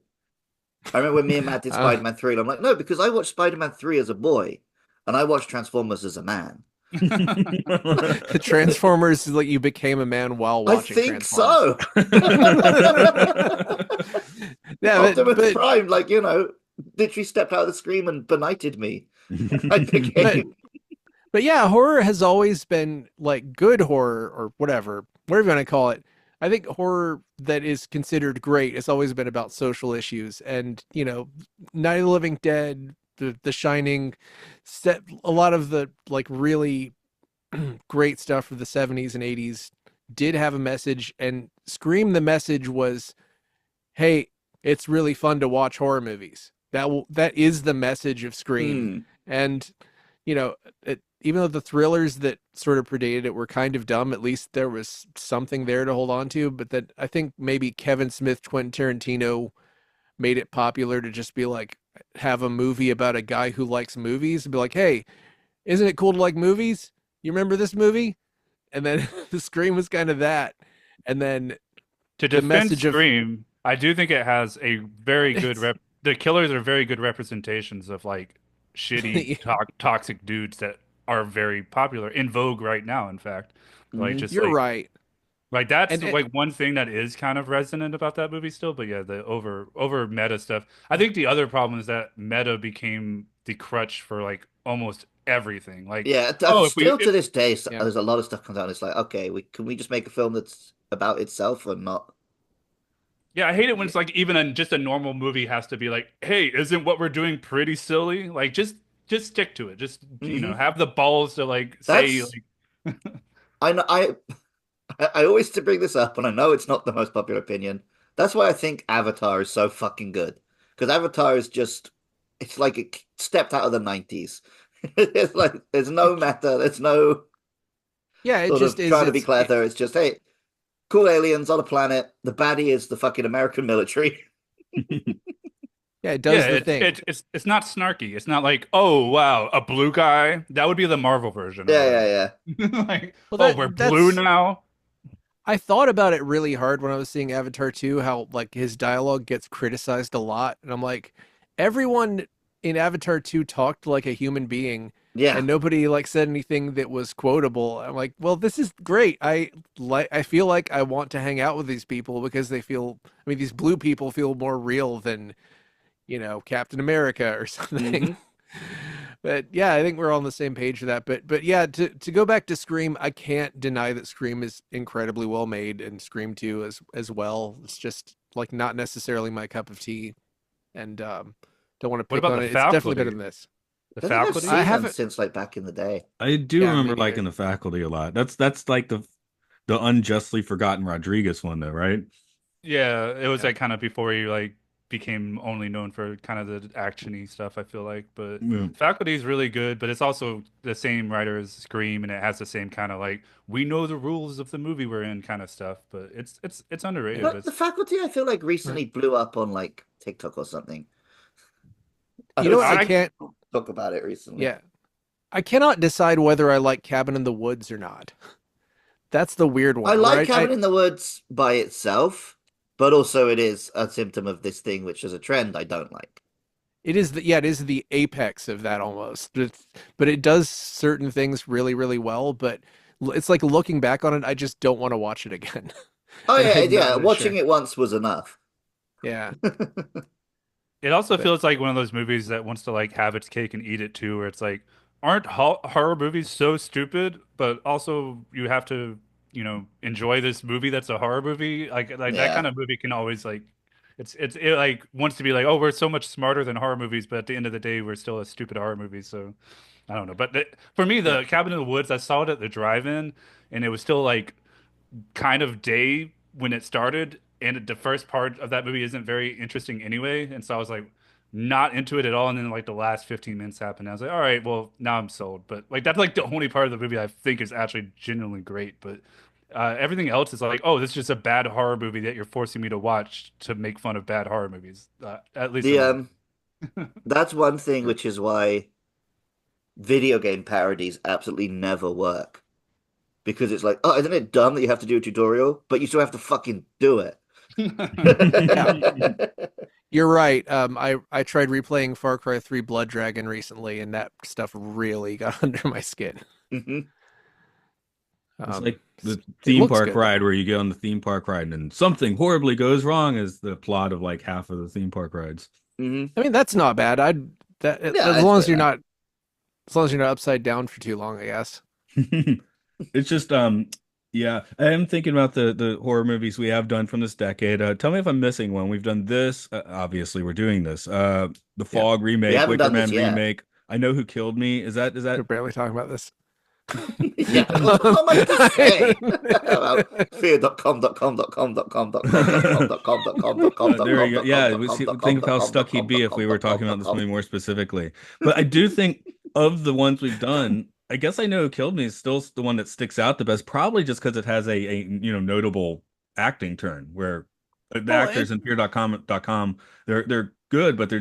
I remember when me and Matt did Uh, Spider-Man 3, and I'm like, no, because I watched Spider-Man 3 as a boy, and I watched Transformers as a man. the Transformers, like you became a man while I watching think Transformers. so. Yeah, Optimus Prime, like, literally stepped out of the screen and benighted me. I but became. but yeah, horror has always been like good horror or whatever you want to call it. I think horror that is considered great has always been about social issues, and Night of the Living Dead, The Shining, set a lot of the like really great stuff of the 70s and 80s did have a message, and Scream the message was, hey, it's really fun to watch horror movies. That is the message of Scream. Hmm. And even though the thrillers that sort of predated it were kind of dumb, at least there was something there to hold on to. But that I think maybe Kevin Smith, Quentin Tarantino made it popular to just be like, have a movie about a guy who likes movies and be like, hey, isn't it cool to like movies? You remember this movie? And then the Scream was kind of that. And then to the defend message of Scream, I do think it has a very good it's rep. The killers are very good representations of like shitty, toxic dudes that are very popular in vogue right now. In fact, like Hmm. just you're right. like that's And like one thing that is kind of resonant about that movie still. But yeah, the over meta stuff. I think the other problem is that meta became the crutch for like almost everything. Like, Yeah, oh, if we still to this day, yeah. there's a lot of stuff comes out, and it's like, okay, can we just make a film that's about itself or not? Yeah, I hate it when it's like even just a normal movie has to be like, "Hey, isn't what we're doing pretty silly?" Like just stick to it. Just Hmm. have the balls to like say That's like I know I always to bring this up, and I know it's not the most popular opinion. That's why I think Avatar is so fucking good. Because Avatar is just, it's like it stepped out of the 90s. It's like, there's no meta, there's no Yeah, it sort just of is trying to be clever. It's just, hey, cool aliens on a planet. The baddie is the fucking American military. yeah, it yeah, does the thing. it's not snarky. It's not like, "Oh, wow, a blue guy." That would be the Marvel version of Yeah, that. yeah, yeah. Like, Well "Oh, we're blue that's now." I thought about it really hard when I was seeing Avatar 2, how like his dialogue gets criticized a lot. And I'm like, everyone in Avatar 2 talked like a human being Yeah. and nobody like said anything that was quotable. I'm like, well, this is great. I feel like I want to hang out with these people because these blue people feel more real than, Captain America or something. Hmm. But yeah, I think we're all on the same page for that. But yeah, to go back to Scream, I can't deny that Scream is incredibly well made, and Scream 2 as well. It's just like not necessarily my cup of tea, and don't want to What pick about on the it. It's definitely better faculty? than this. The I don't think I've faculty? I seen them haven't. since like back in the day. I do Yeah, me remember neither. liking the faculty a lot. That's like the unjustly forgotten Rodriguez one though, right? Yeah, it was Yeah. like kind of before you like became only known for kind of the actiony stuff, I feel like. But Yeah. Faculty is really good, but it's also the same writer as Scream, and it has the same kind of like we know the rules of the movie we're in kind of stuff. But it's underrated. But But the faculty, I feel like recently blew up on like TikTok or something. I You know was what? I I can't. talk about it recently. Yeah, I cannot decide whether I like Cabin in the Woods or not. That's the weird I one. like Where Cabin in the Woods by itself, but also it is a symptom of this thing, which is a trend I don't like. it is it is the apex of that almost. But it does certain things really, really well. But it's like looking back on it, I just don't want to watch it again. Oh And yeah, I'm not yeah. really Watching sure. it once was enough. Yeah, It also but feels like one of those movies that wants to like have its cake and eat it too, where it's like, aren't horror movies so stupid? But also you have to, enjoy this movie that's a horror movie. Like that kind Yeah. of movie can always like, it like wants to be like, oh, we're so much smarter than horror movies, but at the end of the day, we're still a stupid horror movie. So I don't know. But for me, yeah. the Cabin in the Woods, I saw it at the drive-in, and it was still like kind of day when it started, and the first part of that movie isn't very interesting anyway, and so I was like not into it at all. And then like the last 15 minutes happened, and I was like, all right, well now I'm sold. But like that's like the only part of the movie I think is actually genuinely great. But everything else is like, oh, this is just a bad horror movie that you're forcing me to watch to make fun of bad horror movies. At least in The my That's one thing which is why video game parodies absolutely never work. Because it's like, oh, isn't it dumb that you have to do a tutorial, but you still have to fucking do it. Yeah. You're right. I tried replaying Far Cry 3 Blood Dragon recently, and that stuff really got under my skin. Mhm. It's like It the theme looks park good though. ride where you get on the theme park ride and something horribly goes wrong is the plot of like half of the theme park rides. Mhm. I mean, that's not bad. I'd that Yeah, as it's long as fair you're enough. not upside down for too long, I guess. It's just yeah, I am thinking about the horror movies we have done from this decade. Tell me if I'm missing one. We've done this. Obviously, we're doing this. The Yeah, Fog We remake, haven't Wicker done this Man yet. remake. I Know Who Killed Me. Is we're that barely talking about this. Yeah, there's not much to say about there you go. Yeah, think of how stuck he'd be if we were talking about this movie more specifically. But I do think of the ones we've done, I guess I Know Who Killed Me is still the one that sticks out the best, probably just because it has a notable acting turn where the Well, actors in Fear.com, they're good, but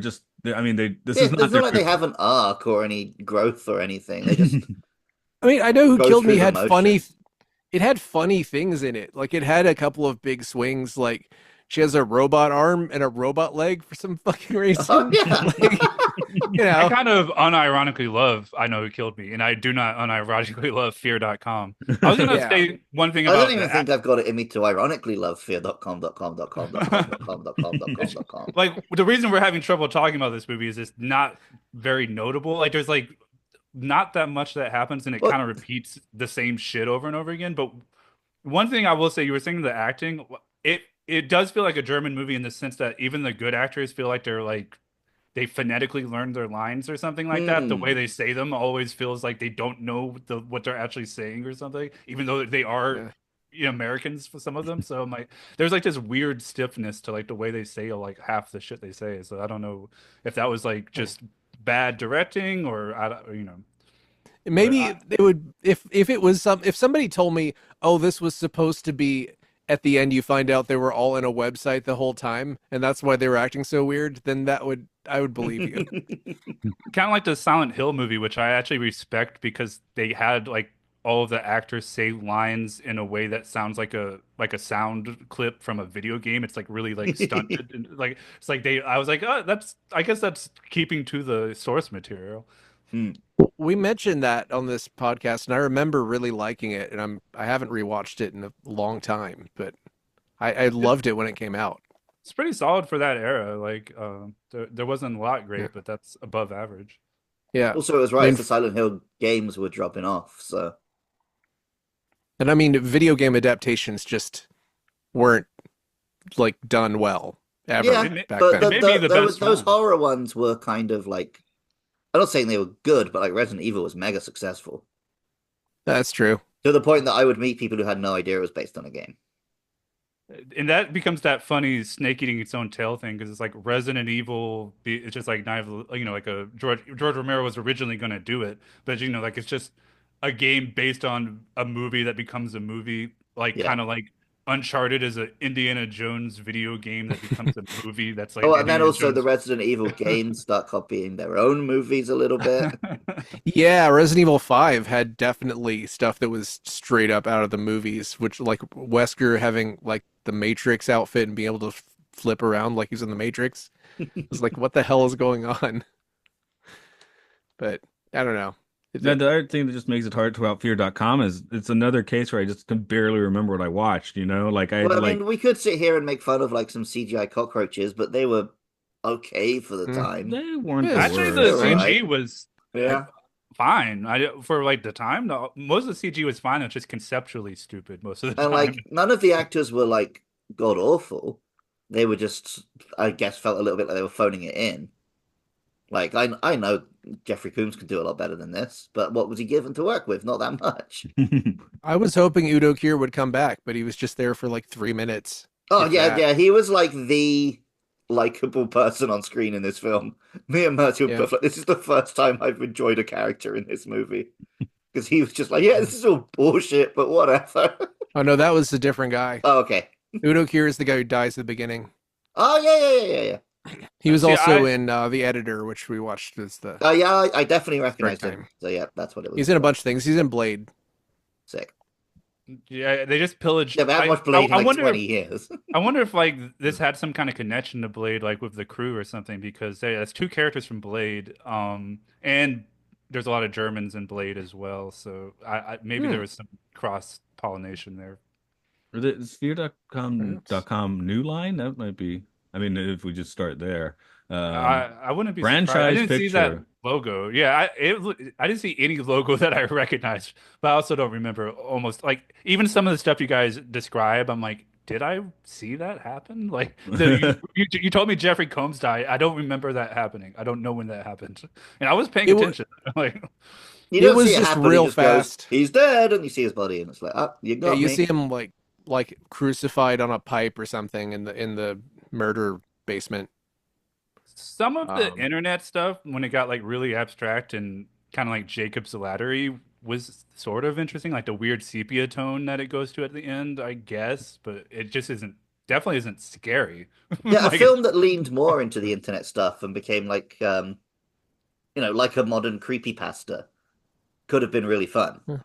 I mean this Yeah, is it's not not their like they have an arc or any growth or anything. They just I mean, I know Who go Killed Me through the had funny. motions. It had funny things in it. Like it had a couple of big swings. Like she has a robot arm and a robot leg for some fucking Oh, reason. yeah. Like you I know, kind of unironically love I Know Who Killed Me, and I do not unironically love Fear.com. I was gonna yeah. say one thing I don't about even the think I've got it in me to ironically love it's fear.com.com.com.com.com.com.com.com. like the reason we're having trouble talking about this movie is it's not very notable. Like there's like not that much that happens, and it Well, kind of repeats the same shit over and over again. But one thing I will say, you were saying the acting, it does feel like a German movie in the sense that even the good actors feel like they're like they phonetically learned their lines or something like that. The way hmm. they say them always feels like they don't know what they're actually saying or something, even though they are Yeah. Americans for some of them. So I'm like, there's like this weird stiffness to like the way they say like half the shit they say. So I don't know if that was like just bad directing or I don't. But Maybe they would if it was if somebody told me, "Oh, this was supposed to be," at the end you find out they were all in a website the whole time and that's why they were acting so weird, then I would believe you. kind of like the Silent Hill movie, which I actually respect because they had like all of the actors say lines in a way that sounds like a sound clip from a video game. It's like really like stunted and like it's like I was like, oh, that's I guess that's keeping to the source material. Hmm. We mentioned that on this podcast and I remember really liking it and I haven't rewatched it in a long time, but I It, loved it when it came out. it's pretty solid for that era. Like there wasn't a lot Yeah. great, but that's above average. Yeah. Also, it was I right mean, as the Silent Hill games were dropping off, so and I mean, video game adaptations just weren't like done well ever yeah. It may, back But it then. may be the best those one. horror ones were kind of like I'm not saying they were good, but like Resident Evil was mega successful That's true. to the point that I would meet people who had no idea it was based on a game. And that becomes that funny snake eating its own tail thing because it's like Resident Evil. It's just like like a George Romero was originally going to do it, but like it's just a game based on a movie that becomes a movie, like Yeah. kind of like Uncharted is a Indiana Jones video game that becomes a movie that's Oh, like and then Indiana also the Jones. Resident Evil games start copying their own movies a little bit. Yeah, Resident Evil 5 had definitely stuff that was straight up out of the movies, which like Wesker having like the Matrix outfit and being able to flip around like he's in the Matrix. I was like, what the hell is going on? But I don't know. The other thing that just makes it hard to about Fear.com is it's another case where I just can barely remember what I watched, you know? Like I Well, I like mean, we could sit here and make fun of like some CGI cockroaches, but they were okay for the Mm. time. they weren't Yeah, the Actually, the worst. They're CG right. was Yeah. fine. For like the time, most of the CG was fine. It's just conceptually stupid most of the And time. like none of the actors were like god awful. They were just, I guess, felt a little bit like they were phoning it in. Like I know Jeffrey Combs could do a lot better than this, but what was he given to work with? Not that much. I was hoping Udo Kier would come back, but he was just there for like 3 minutes. Oh if yeah, that. yeah. He was like the likable person on screen in this film. Me and Matthew were Yeah. both like, this is the first time I've enjoyed a character in this movie. Because he was just like, yeah, this is all bullshit, but whatever. Oh no, that was a different guy. Oh, okay. Udo Kier is the guy who dies at the beginning. Oh yeah. He was See, also in The Editor, which we watched as the Oh yeah, I definitely correct recognized him. time. So yeah, that's what it was. He's in a bunch of things. He's in Blade. Sick. Yeah, they just pillaged. Yeah, but I haven't watched Blade in I like wonder 20 years. I wonder if like this had some kind of connection to Blade, like with the crew or something, because there's two characters from Blade, and there's a lot of Germans in Blade as well. So maybe there was some cross pollination there. Or the Sphere.com Perhaps. .com new line? That might be. I mean, if we just start there. I wouldn't be surprised. I Franchise didn't see that picture. logo. Yeah, I didn't see any logo that I recognized, but I also don't remember almost like even some of the stuff you guys describe. I'm like, did I see that happen? Like you told me Jeffrey Combs died. I don't remember that happening. I don't know when that happened, and I was paying It wa- attention. Like, You It don't was see it just happen, real he just goes, fast. he's dead, and you see his body, and it's like, oh, you Yeah, got you me. see him like crucified on a pipe or something in the murder basement. some of the Um, internet stuff when it got like really abstract and kind of like Jacob's Laddery was sort of interesting, like the weird sepia tone that it goes to at the end, I guess, but it just isn't definitely isn't scary. Yeah, a Like it's film that leaned more into the internet stuff and became like, like a modern creepypasta could have been really fun. Hmm.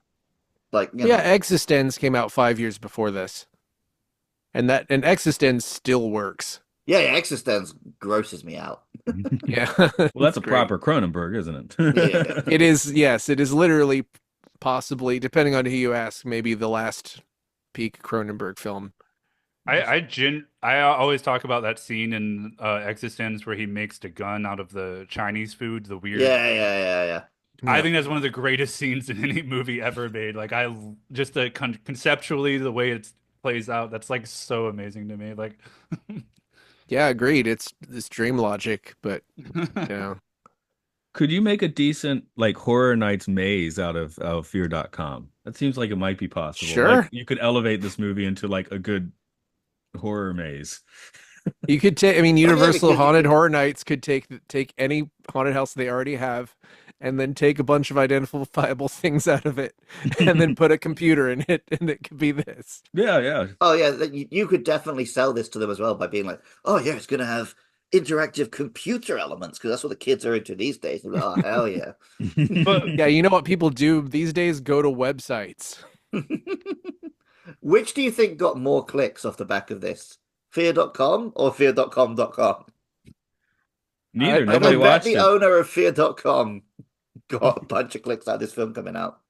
Like, yeah, Existence came out 5 years before this, and Existence still works. yeah, Existence grosses me out. Yeah, Well, that's it's a great. proper Cronenberg, isn't Yeah. it? It is. Yes, it is literally, possibly, depending on who you ask, maybe the last peak Cronenberg film. I always talk about that scene in Existence where he makes the gun out of the Chinese food, the weird. Yeah. I Yeah. think that's one of the greatest scenes in any movie ever made. Like just the conceptually the way it plays out, that's like so amazing to me. Like, Yeah, agreed. It's dream logic, but you know, Could you make a decent like Horror Nights maze out of Fear.com? That seems like it might be possible. Sure. Like you could elevate this movie into like a good horror maze. you could take. I mean, yeah, Universal because you Haunted could- Horror Nights could take any haunted house they already have, and then take a bunch of identifiable things out of it, and then put a computer in it, and it could be this. Yeah. Oh, yeah, you could definitely sell this to them as well by being like, oh, yeah, it's going to have interactive computer elements because that's what the kids are into these days. They're like, oh, hell yeah. but Yeah, you know what people do these days? Go to websites. Which do you think got more clicks off the back of this? Fear.com or fear.com.com? Neither. I I Nobody bet watched the it. owner of fear.com got a bunch of clicks out of this film coming out.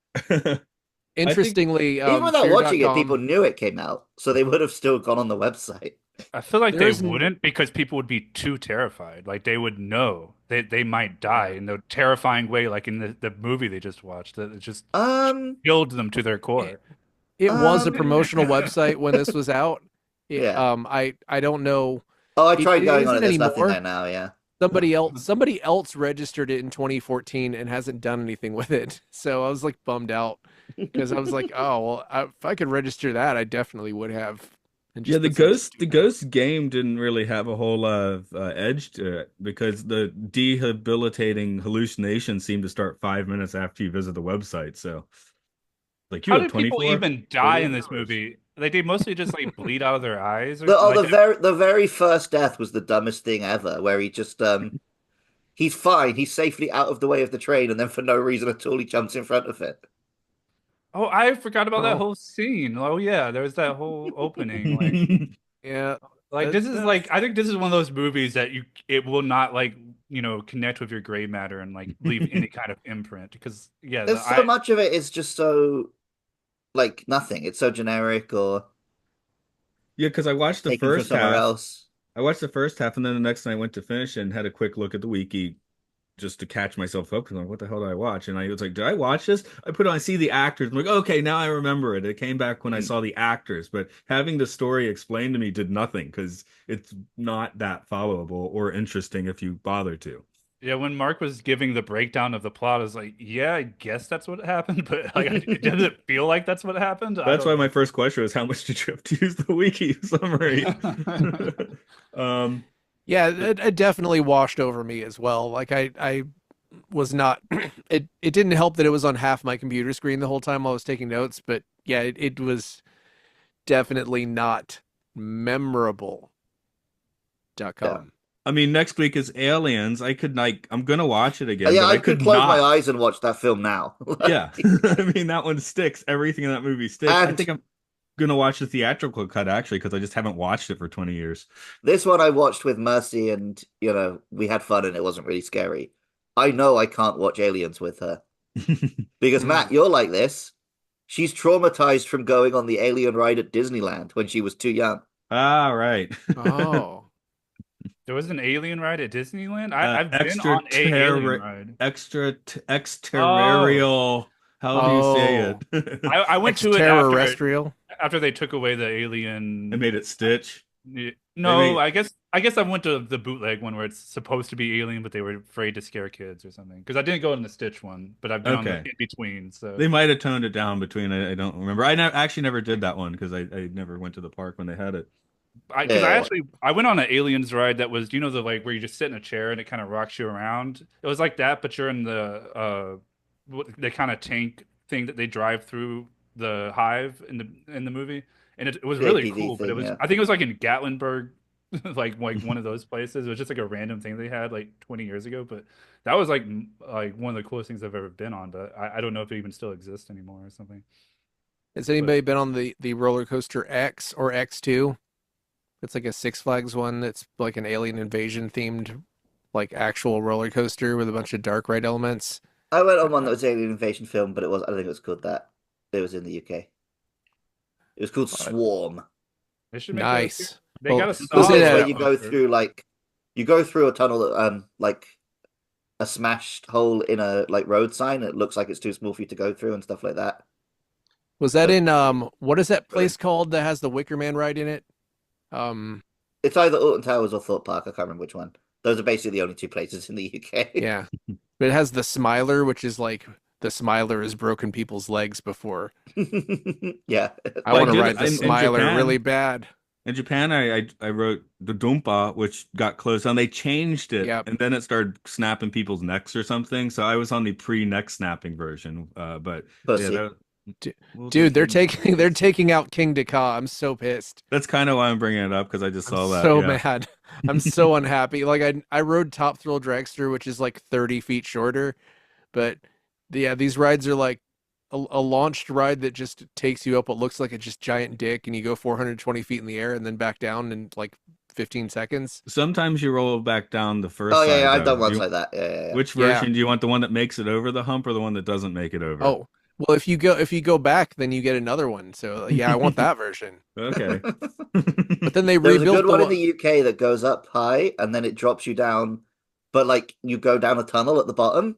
Interestingly, Even without watching it, Fear.com people knew it came out, so they would have still gone on the website. I feel like they There's wouldn't because people would be too terrified. Like they would know they might die in the terrifying way, like in the movie they just watched. That it just Um, chilled them to their core. It was a Um, promotional website when this was out. Yeah. I don't know. oh, I It tried going on it. isn't There's nothing anymore. there now. Yeah. Somebody else registered it in 2014 and hasn't done anything with it. So I was like bummed out because I was like, oh well, if I could register that, I definitely would have. and Yeah, just put something the Ghost game didn't really have a whole lot of edge to it because the debilitating hallucinations seem to start 5 minutes after you visit the website. So, like, you How have did people 24, even die in 48 this hours. movie? Like they mostly just like bleed out of their eyes or like The very first death was the dumbest thing ever, where he just he's fine, he's safely out of the way of the train, and then for no reason at all he jumps in front of it. oh, I forgot about that Oh, whole scene. Oh yeah, there was that whole opening. yeah. Like this is like I think this is one of those movies that it will not like connect with your gray matter and like leave any kind of imprint because yeah, There's so much of it is just so like nothing. It's so generic or Yeah, because I watched the taken from first somewhere half. else. I watched the first half, and then the next night I went to finish and had a quick look at the wiki just to catch myself up. Because I'm like, what the hell did I watch? And I was like, did I watch this? I put on, I see the actors. I'm like, okay, now I remember it. It came back when I saw the actors, but having the story explained to me did nothing because it's not that followable or interesting if you bother to. yeah, when Mark was giving the breakdown of the plot, I was like, yeah, I guess that's what happened, but like it doesn't feel like that's what happened. I That's don't why my first question was, how much did you have to use the wiki summary? know. um, Yeah, But it definitely washed over me as well. Like I was not it didn't help that it was on half my computer screen the whole time while I was taking notes, but yeah, it was definitely not memorable. Yeah. .com. I mean, next week is Aliens. I could like, I'm gonna watch it again, Yeah, but I I could could close my not. eyes and watch that film now. Yeah, I mean that one sticks. Everything in that movie sticks. I And think I'm gonna watch the theatrical cut actually because I just haven't watched it for 20 years. this one I watched with Mercy, and we had fun, and it wasn't really scary. I know I can't watch Aliens with her because Matt, Mm. you're like this. She's traumatized from going on the Alien ride at Disneyland when she was too young. Ah, right. Oh. there was an alien ride at Disneyland. I've been Extra on a alien terror, ride. Oh, extraterrestrial. How do you say Oh. it? I went to it Extraterrestrial. after they took away the I alien. made it Stitch. They No, made I guess I went to the bootleg one where it's supposed to be alien, but they were afraid to scare kids or something. Because I didn't go in the Stitch one, but I've been on the okay. in between. So They might have toned it down between. I don't remember. I actually never did that one because I never went to the park when they had it. because I Yeah, actually I went on an aliens ride that was the like where you just sit in a chair and it kind of rocks you around. It was like that, but you're in the kind of tank thing that they drive through the hive in the movie, and it was the really APV cool. But it thing. was Yeah, I think it was like in Gatlinburg, like one of those places. It was just like a random thing they had like 20 years ago, but that was like one of the coolest things I've ever been on. But I don't know if it even still exists anymore or something. Has But anybody been on the roller coaster X or X2? It's like a Six Flags one that's like an alien invasion themed, like actual roller coaster with a bunch of dark ride elements. I went on one that was Alien Invasion film, but it was I don't think it was called that. It was in the UK. It was called Uh, Swarm. they should make a. nice. They Well, got a It's the was Star it bits Wars where a you go coaster. through you go through a tunnel that like a smashed hole in a like road sign. It looks like it's too small for you to go through and stuff like that. was that But in what is that place brilliant. called that has the Wicker Man ride in it? Um It's either Alton Towers or Thorpe Park. I can't remember which one. Those are basically the only two places in the UK. yeah. But it has the Smiler, which is like the Smiler has broken people's legs before. Yeah. I Well, I want to did ride the in Smiler really Japan. bad. In Japan, I wrote the Dumpa, which got closed down. They changed it, Yep. and then it started snapping people's necks or something. So I was on the pre-neck snapping version. But yeah, Pussy. D- we'll Dude, just they're ignore taking they're this. taking out King Dakar. I'm so pissed. That's kind of why I'm bringing it up because I just I'm saw that. so Yeah. mad. I'm so unhappy. Like I rode Top Thrill Dragster, which is like 30 feet shorter, but yeah, these rides are like a launched ride that just takes you up what looks like a just giant dick, and you go 420 feet in the air and then back down in like 15 seconds. Sometimes you roll back down the Oh first yeah, yeah, side I've though. done Do ones you, like that. Yeah, yeah, which Yeah. version do you want? The one that makes it over the hump or the one that doesn't make it over? Oh, well, if you go back, then you get another one. So yeah, I want that version. Okay. yeah. But then they There was a rebuilt good the one in one. the UK that goes up high and then it drops you down, but like you go down a tunnel at the bottom,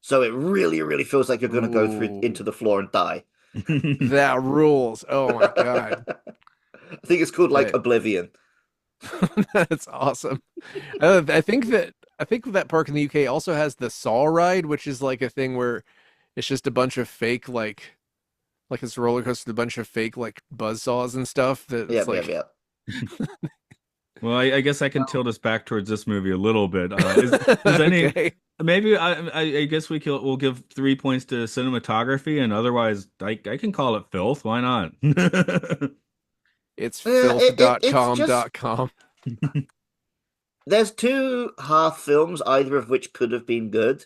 so it really, really feels like you're going to go through Ooh, into the floor and die. that rules. Oh my God. I think it's called like That Oblivion. that's awesome. I think that park in the UK also has the Saw ride, which is like a thing where it's just a bunch of fake like like it's a roller coaster with a bunch of fake like buzzsaws and stuff. That Yeah, it's like, yeah. Well, I guess I can tilt us back towards this movie a little bit. Is any okay. maybe I guess we'll give 3 points to cinematography, and otherwise I can call it filth. Why not? It's It's just filth.com.com. there's two half films, either of which could have been good,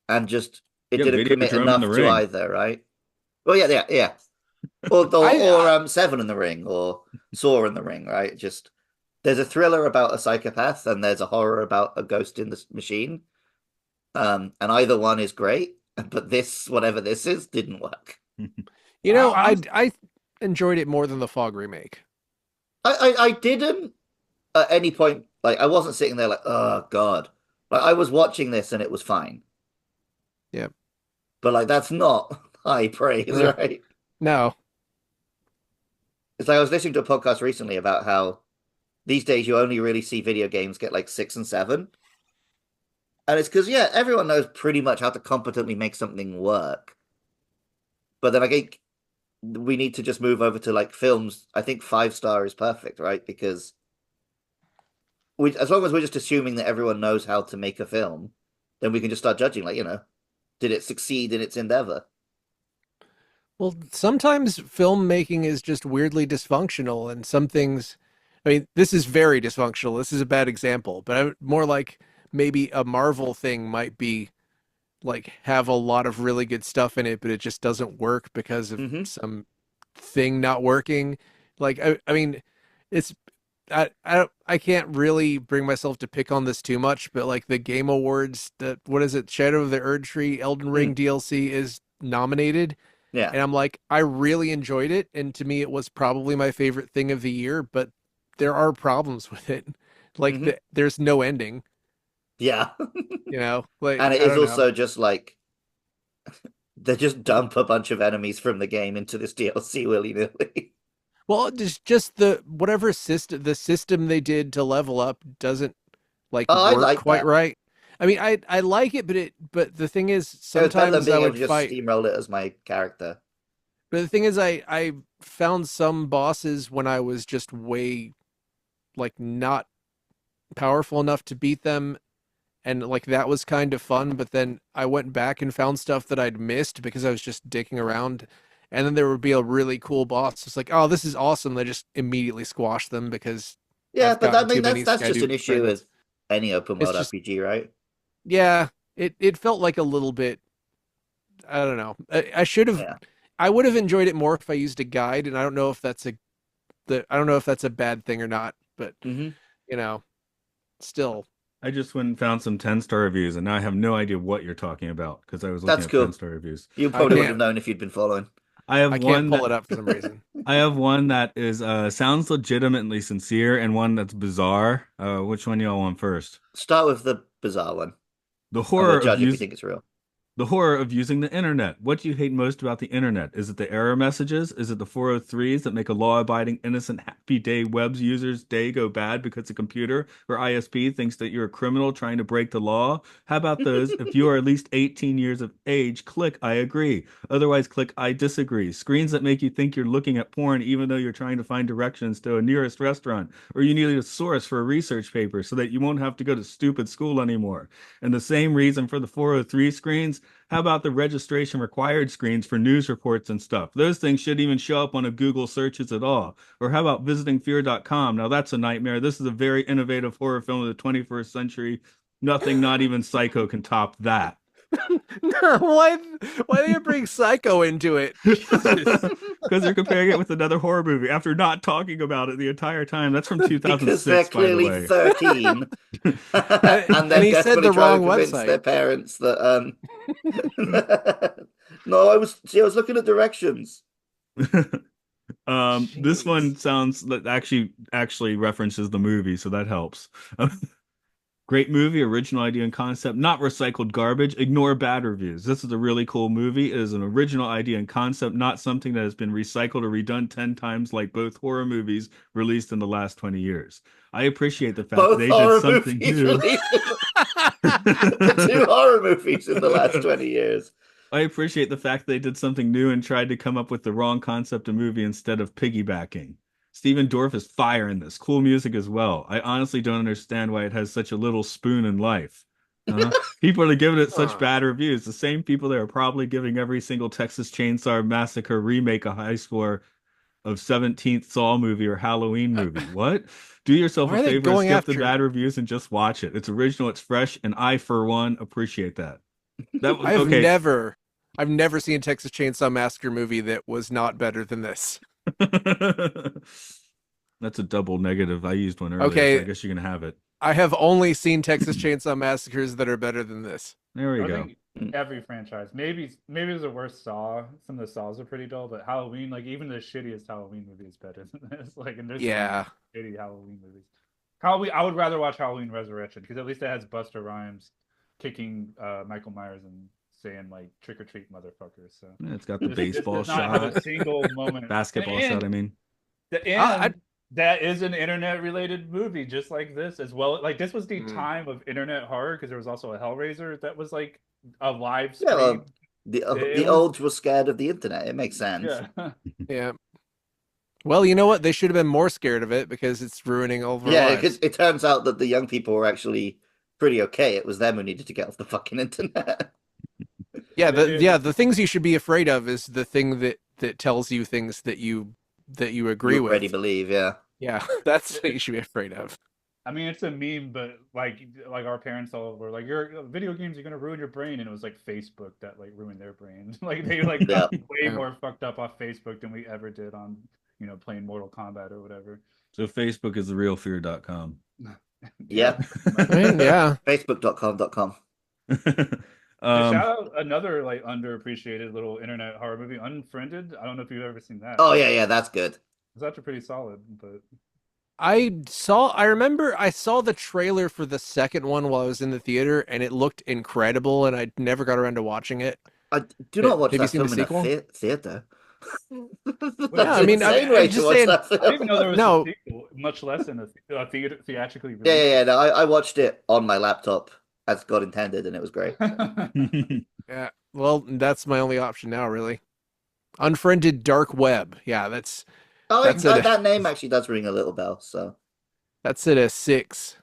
and just it Yeah, didn't commit Videodrome in the enough to Ring. either, right? Well, yeah. Or Seven in the Ring or Saw in the Ring, right? Just there's a thriller about a psychopath and there's a horror about a ghost in the machine. And either one is great, but this, whatever this is, didn't work. You know, I'm I enjoyed it more than the Fog remake. I didn't at any point like I wasn't sitting there like, oh God. Like I was watching this and it was fine. Yep. But like that's not high praise, right? No. It's like I was listening to a podcast recently about how these days you only really see video games get like 6 and 7. And it's because, yeah, everyone knows pretty much how to competently make something work. But then I think we need to just move over to like films. I think 5 star is perfect, right? Because as long as we're just assuming that everyone knows how to make a film, then we can just start judging, like, did it succeed in its endeavor? Well, sometimes filmmaking is just weirdly dysfunctional, and some things. I mean, this is very dysfunctional. This is a bad example, but more like maybe a Marvel thing might be like have a lot of really good stuff in it, but it just doesn't work because of some thing not working. Like, I mean, it's I can't really bring myself to pick on this too much, but like the Game Awards, that what is it, Shadow of the Erdtree, Elden Ring DLC is nominated. Yeah. And I'm like, I really enjoyed it, and to me, it was probably my favorite thing of the year. But there are problems with it, like there's no ending. Yeah. Like And it I is don't know. also just like they just dump a bunch of enemies from the game into this DLC willy-nilly. Well, just the whatever system they did to level up doesn't like Oh, I work like quite that. right. I mean, I like it, but the thing is, It was better than sometimes I being able would to just fight. steamroll it as my character. But the thing is, I found some bosses when I was just way like not powerful enough to beat them, and like that was kind of fun. But then I went back and found stuff that I'd missed because I was just dicking around, and then there would be a really cool boss. It's like, oh, this is awesome. They just immediately squash them because Yeah, I've but I gotten too mean many that's just an Skydoop issue credits. with any open It's world just, RPG, right? yeah, it felt like a little bit. I don't know. I should have. Yeah. I would have enjoyed it more if I used a guide, and I don't know if that's I don't know if that's a bad thing or not. But hmm you know, still, I just went and found some 10-star reviews, and now I have no idea what you're talking about because I was looking That's at cool. 10-star reviews. You I probably wouldn't have can't. known if you'd been following. I have I can't one pull that it up for some reason. I have one that is sounds legitimately sincere, and one that's bizarre. Which one y'all want first? Start with the bizarre one, The and we'll horror of judge if we use think it's real. The horror of using the internet. What do you hate most about the internet? Is it the error messages? Is it the 403s that make a law-abiding, innocent, happy day web user's day go bad because a computer or ISP thinks that you're a criminal trying to break the law? How about those? If you are at least 18 years of age, click I agree. Otherwise, click I disagree. Screens that make you think you're looking at porn even though you're trying to find directions to a nearest restaurant, or you need a source for a research paper so that you won't have to go to stupid school anymore. And the same reason for the 403 screens. How about the registration required screens for news reports and stuff? Those things shouldn't even show up on a Google searches at all. Or how about visiting fear.com? Now that's a nightmare. This is a very innovative horror film of the 21st century. Nothing, not even Psycho, can top that. No, why do you bring Psycho into it? Because they're comparing it with another horror movie after not talking about it the entire time. That's from Because they're 2006, by the clearly way. 13 and And they're he said desperately the trying wrong to convince their website. parents that no, I was looking at directions. This Jeez. one sounds that actually references the movie, so that helps. Great movie, original idea and concept, not recycled garbage. Ignore bad reviews. This is a really cool movie. It is an original idea and concept, not something that has been recycled or redone 10 times like both horror movies released in the last 20 years. I appreciate the fact Both they did horror something movies new. released the two horror movies in the last 20 years. I appreciate the fact they did something new and tried to come up with the wrong concept of movie instead of piggybacking. Steven Dorff is fire in this. Cool music as well. I honestly don't understand why it has such a little spoon in life. People are giving it such Huh. bad reviews. The same people that are probably giving every single Texas Chainsaw Massacre remake a high score of 17th Saw movie or Halloween movie. What? Do yourself Why a are they favor and going skip the after? bad reviews and just watch it. It's original, it's fresh, and I, for one, appreciate that. That was I've okay. never seen a Texas Chainsaw Massacre movie that was not better than this. That's a double negative. I used one earlier, so I Okay, guess you're gonna have it. I have only seen Texas Chainsaw Massacres that are better than this. There we I go. think every franchise. Maybe it's the worst Saw. Some of the Saws are pretty dull, but Halloween, like even the shittiest Halloween movie is better than this. Like, and there's Yeah. some shitty Halloween movies. Halloween, I would rather watch Halloween Resurrection because at least it has Busta Rhymes kicking Michael Myers and saying like "trick or treat, motherfuckers." So Yeah, it's got the this baseball does not have shot, a single moment. basketball And shot. I mean, I that is an internet related movie, just like this as well. Like this was the Mm. time of internet horror because there was also a Hellraiser that was like a live Yeah, stream. well, It the was- olds were scared of the internet. It makes sense. Yeah. Yeah. Well, you know what? They should have been more scared of it because it's ruining all of our Yeah, lives. because it turns out that the young people were actually pretty okay. It was them who needed to get off the fucking internet. Yeah, the things you should be afraid of is the thing that tells you things that you agree You with. already believe, yeah. Yeah, that's what you should be afraid of. I mean, it's a meme, but like our parents all were like, "Your video games are gonna ruin your brain," and it was like Facebook that like ruined their brains. Like they like got way Yeah. more fucked up off Facebook than we ever did on playing Mortal Kombat or whatever. so Facebook is the real fear.com. Yeah. I mean, yeah. Facebook.com.com. Shout out another like underappreciated little internet horror movie, Unfriended. I don't know if you've ever seen that. Oh, yeah, that's good. It's actually pretty solid, but I remember I saw the trailer for the second one while I was in the theater and it looked incredible and I never got around to watching it. I do not watch Have you that seen the film in sequel? a theater. Yeah, I mean, insane I'm way just to watch saying- that I film. didn't even know there was No. a sequel, much less in a theatrically released. Yeah. No, I watched it on my laptop as God intended, and it was great. Yeah. Well, that's my only option now, really. Unfriended Dark Web. Yeah, that's That name actually does ring a little bell. So it a 6.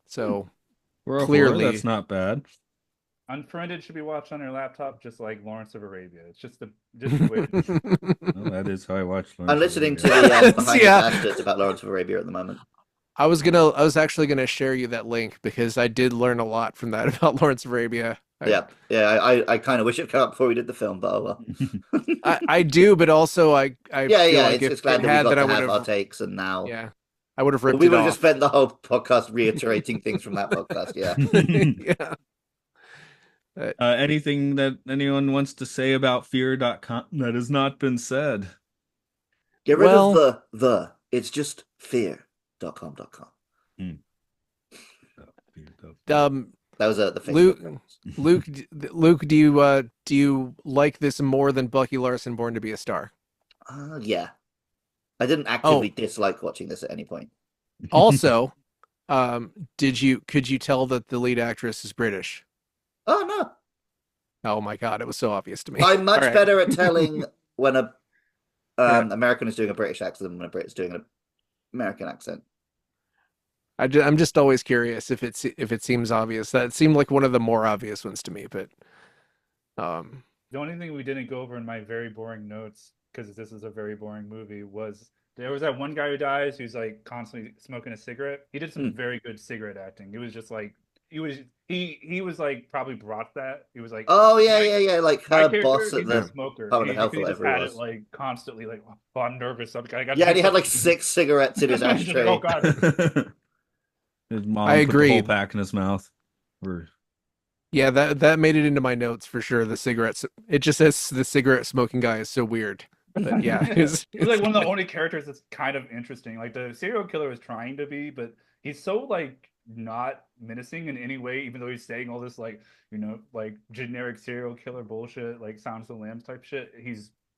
So We're a Clearly. horror, that's not bad. Unfriended should be watched on your laptop, just like Lawrence of Arabia. It's just the way. Well, that is how I watch. I'm listening to Arabia. the Behind Yeah. the Bastards about Lawrence of Arabia at the moment. I was actually gonna share you that link because I did learn a lot from that about Lawrence of Arabia. I kind of wish it came out before we did the film, but oh well. I do, but also I feel like it's if glad it that we had got that I to would have our have takes, and now I would have ripped we it would have off. just spent the whole podcast reiterating things from that podcast. Yeah. Yeah. Anything that anyone wants to say about fear.com that has not been said? Get rid Well- of the. It's just fear.com.com. That was the Facebook. Luke, do you like this more than Bucky Larson Born to Be a Star? Yeah. I didn't actively dislike watching this at any point. Also, could you tell that the lead actress is British? Oh no. Oh my god, it was so obvious to me. I'm much All right. better at telling when a American is doing a British accent than when a Brit is doing an American accent. I'm just always curious if it seems obvious. That seemed like one of the more obvious ones to me, but The only thing we didn't go over in my very boring notes, because this is a very boring movie, was there was that one guy who dies who's like constantly smoking a cigarette. He did some very good cigarette acting. It was just like he was like probably brought that. He was like, Oh yeah. Like my her character, boss at he's the a smoker. Department of Health or He just whatever it had was. it like constantly like, oh, I'm nervous. I got Yeah, and he had like 6 cigarettes in his Just like, ashtray. oh god. His mom I put the whole agreed. pack in his mouth. yeah, that made it into my notes for sure. The cigarettes. It just says the cigarette smoking guy is so weird. But yeah, He's like one of the only characters that's kind of interesting. Like the serial killer is trying to be, but he's so like not menacing in any way, even though he's saying all this like like generic serial killer bullshit, like Silence of the Lambs type shit. He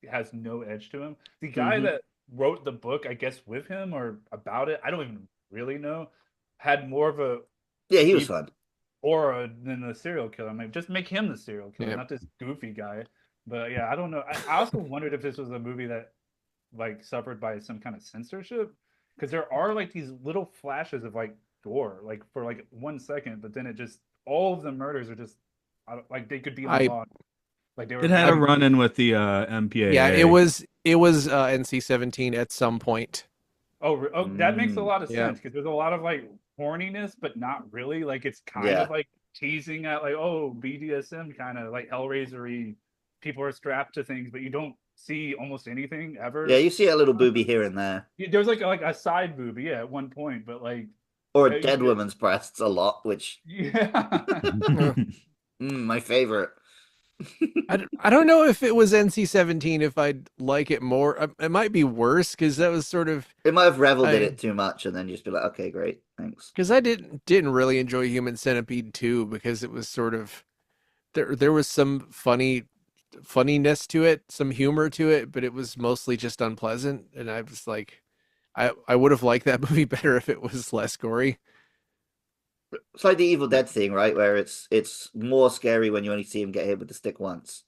has no edge to him. The guy that wrote the book, I guess, with him or about it, I don't even really know, had more of a Yeah, he was fun. aura than the serial killer. I'm like, just make him the serial killer, Yeah. not this goofy guy. But yeah, I don't know. I also wondered if this was a movie that like suffered by some kind of censorship, because there are like these little flashes of like gore, like for like 1 second, but then it just all of the murders are just like they could be I unlocked. Like they were It had a very run in with the MPAA. Yeah, it was NC-17 at some point. oh, that makes a lot of Yeah. sense because there's a lot of like horniness, but not really. Like it's kind Yeah. of like teasing at like oh BDSM kind of like Hellraiser-y. People are strapped to things, but you don't see almost anything ever. Yeah, you see a little booby here and there. There's like a side boob, yeah, at one point, but like Or a you dead get, woman's breasts a lot, which yeah. my favorite. I don't know if it was NC-17 if I'd like it more. It might be worse because that was sort of It might have reveled in I it too much and then just be like, okay, great, thanks. because I didn't really enjoy Human Centipede 2 because it was sort of there was some funniness to it, some humor to it, but it was mostly just unpleasant. And I was like, I would have liked that movie better if it was less gory. It's like the Evil Dead thing, right? Where it's more scary when you only see him get hit with the stick once.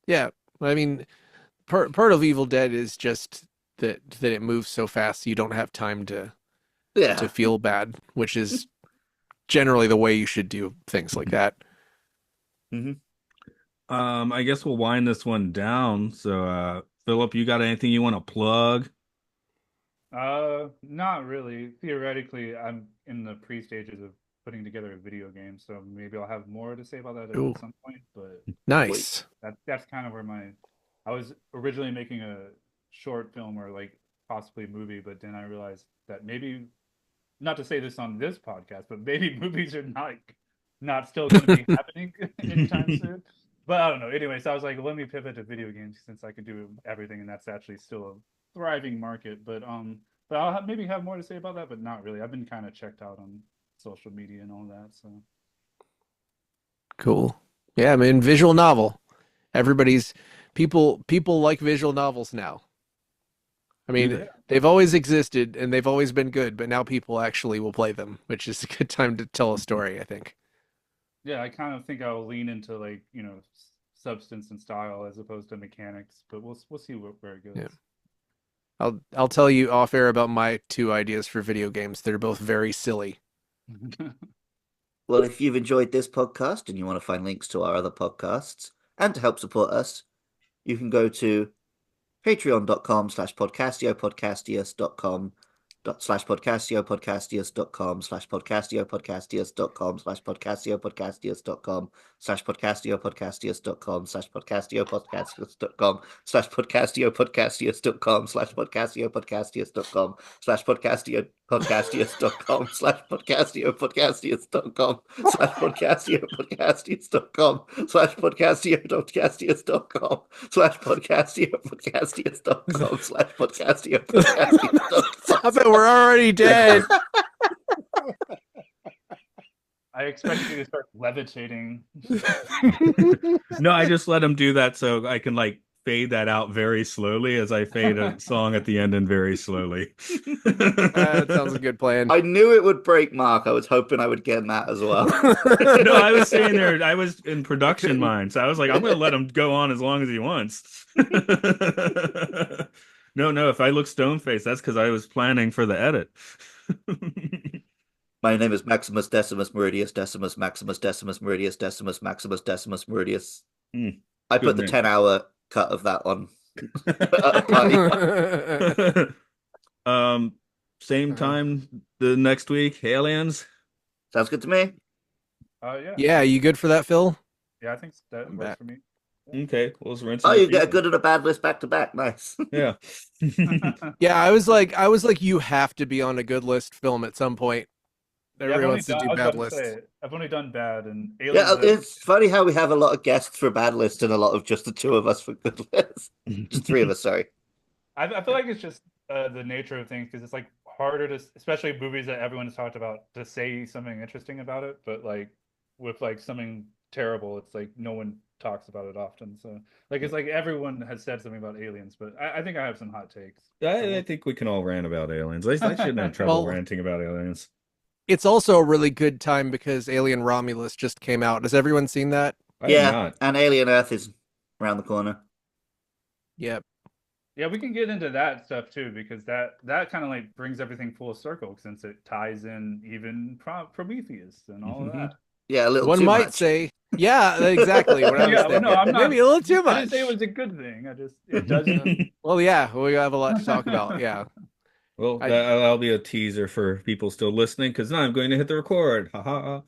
Yeah, I mean, part of Evil Dead is just that it moves so fast you don't have time to Yeah. feel bad, which is generally the way you should do things like that. I guess we'll wind this one down. So, Philip, you got anything you want to plug? Not really. Theoretically, I'm in the pre-stages of putting together a video game, so maybe I'll have more to say about that Ooh. at some point. But Nice. that's kind of where I was originally making a short film or like possibly a movie, but then I realized that maybe not to say this on this podcast, but maybe movies are not still going to be happening anytime soon. But I don't know. Anyway, so I was like, let me pivot to video games since I can do everything, and that's actually still a thriving market. But I'll maybe have more to say about that, but not really. I've been kind of checked out on social media and all that. So Cool. Yeah, I mean, visual novel. Everybody's people like visual novels now. I mean, Yeah. they've always existed and they've always been good, but now people actually will play them, which is a good time to tell a story, I think. yeah, I kind of think I'll lean into like substance and style as opposed to mechanics, but we'll see where it goes. Yeah. I'll tell you off air about my two ideas for video games. They're both very silly. Well, if you've enjoyed this podcast and you want to find links to our other podcasts and to help support us, you can go to patreon.com/podcastiopodcastius.com Stop it, we're already dead. I expected you to start levitating. No, I just let him do that so I can like fade that out very slowly as I fade a song at the end and very slowly. That sounds a good plan. I knew it would break Mark. I was hoping I would get that as well. No, I was saying there, I was in production mind, so I was like, I'm going to let him go on as long as he wants. No, if I look stone faced, that's because I was planning for the edit. My name is Maximus Decimus Meridius Decimus Maximus Decimus Meridius Decimus Maximus Decimus Meridius. I put the 10-hour cut of that on. Same time the next week, Aliens. Sounds good to me. Yeah. Yeah, you good for that, Phil? Yeah, I think that I'm works back. for me. Okay, well, let's rinse. Oh, you get a good and a bad list back to back. Nice. Yeah. Yeah, I was like, you have to be on a good list film at some point. Everybody wants to do bad lists. I've only done bad and Yeah, it's funny how we have a lot of guests for bad lists and a lot of just the two of us for good lists. Just three of us, sorry. I feel like it's just the nature of things because it's like harder to, especially movies that everyone has talked about, to say something interesting about it. But like with like something terrible, it's like no one talks about it often. So like it's like everyone has said something about aliens, but I think I have some hot takes. I think we can all rant about aliens. I shouldn't have trouble ranting about aliens. It's also a really good time because Alien Romulus just came out. Has everyone seen that? I have Yeah, not. and Alien Earth is around the corner. Yep. Yeah, we can get into that stuff too because that kind of like brings everything full circle since it ties in even Prometheus and all of that. Yeah, a little One too might much. say, yeah, exactly what I was Yeah, well, no, thinking. I'm Maybe not. a little too I didn't say it much. was a good thing. I just it doesn't. Well, yeah, we have a lot to talk about. Yeah. Well, I that'll be a teaser for people still listening because now I'm going to hit the record. Ha ha.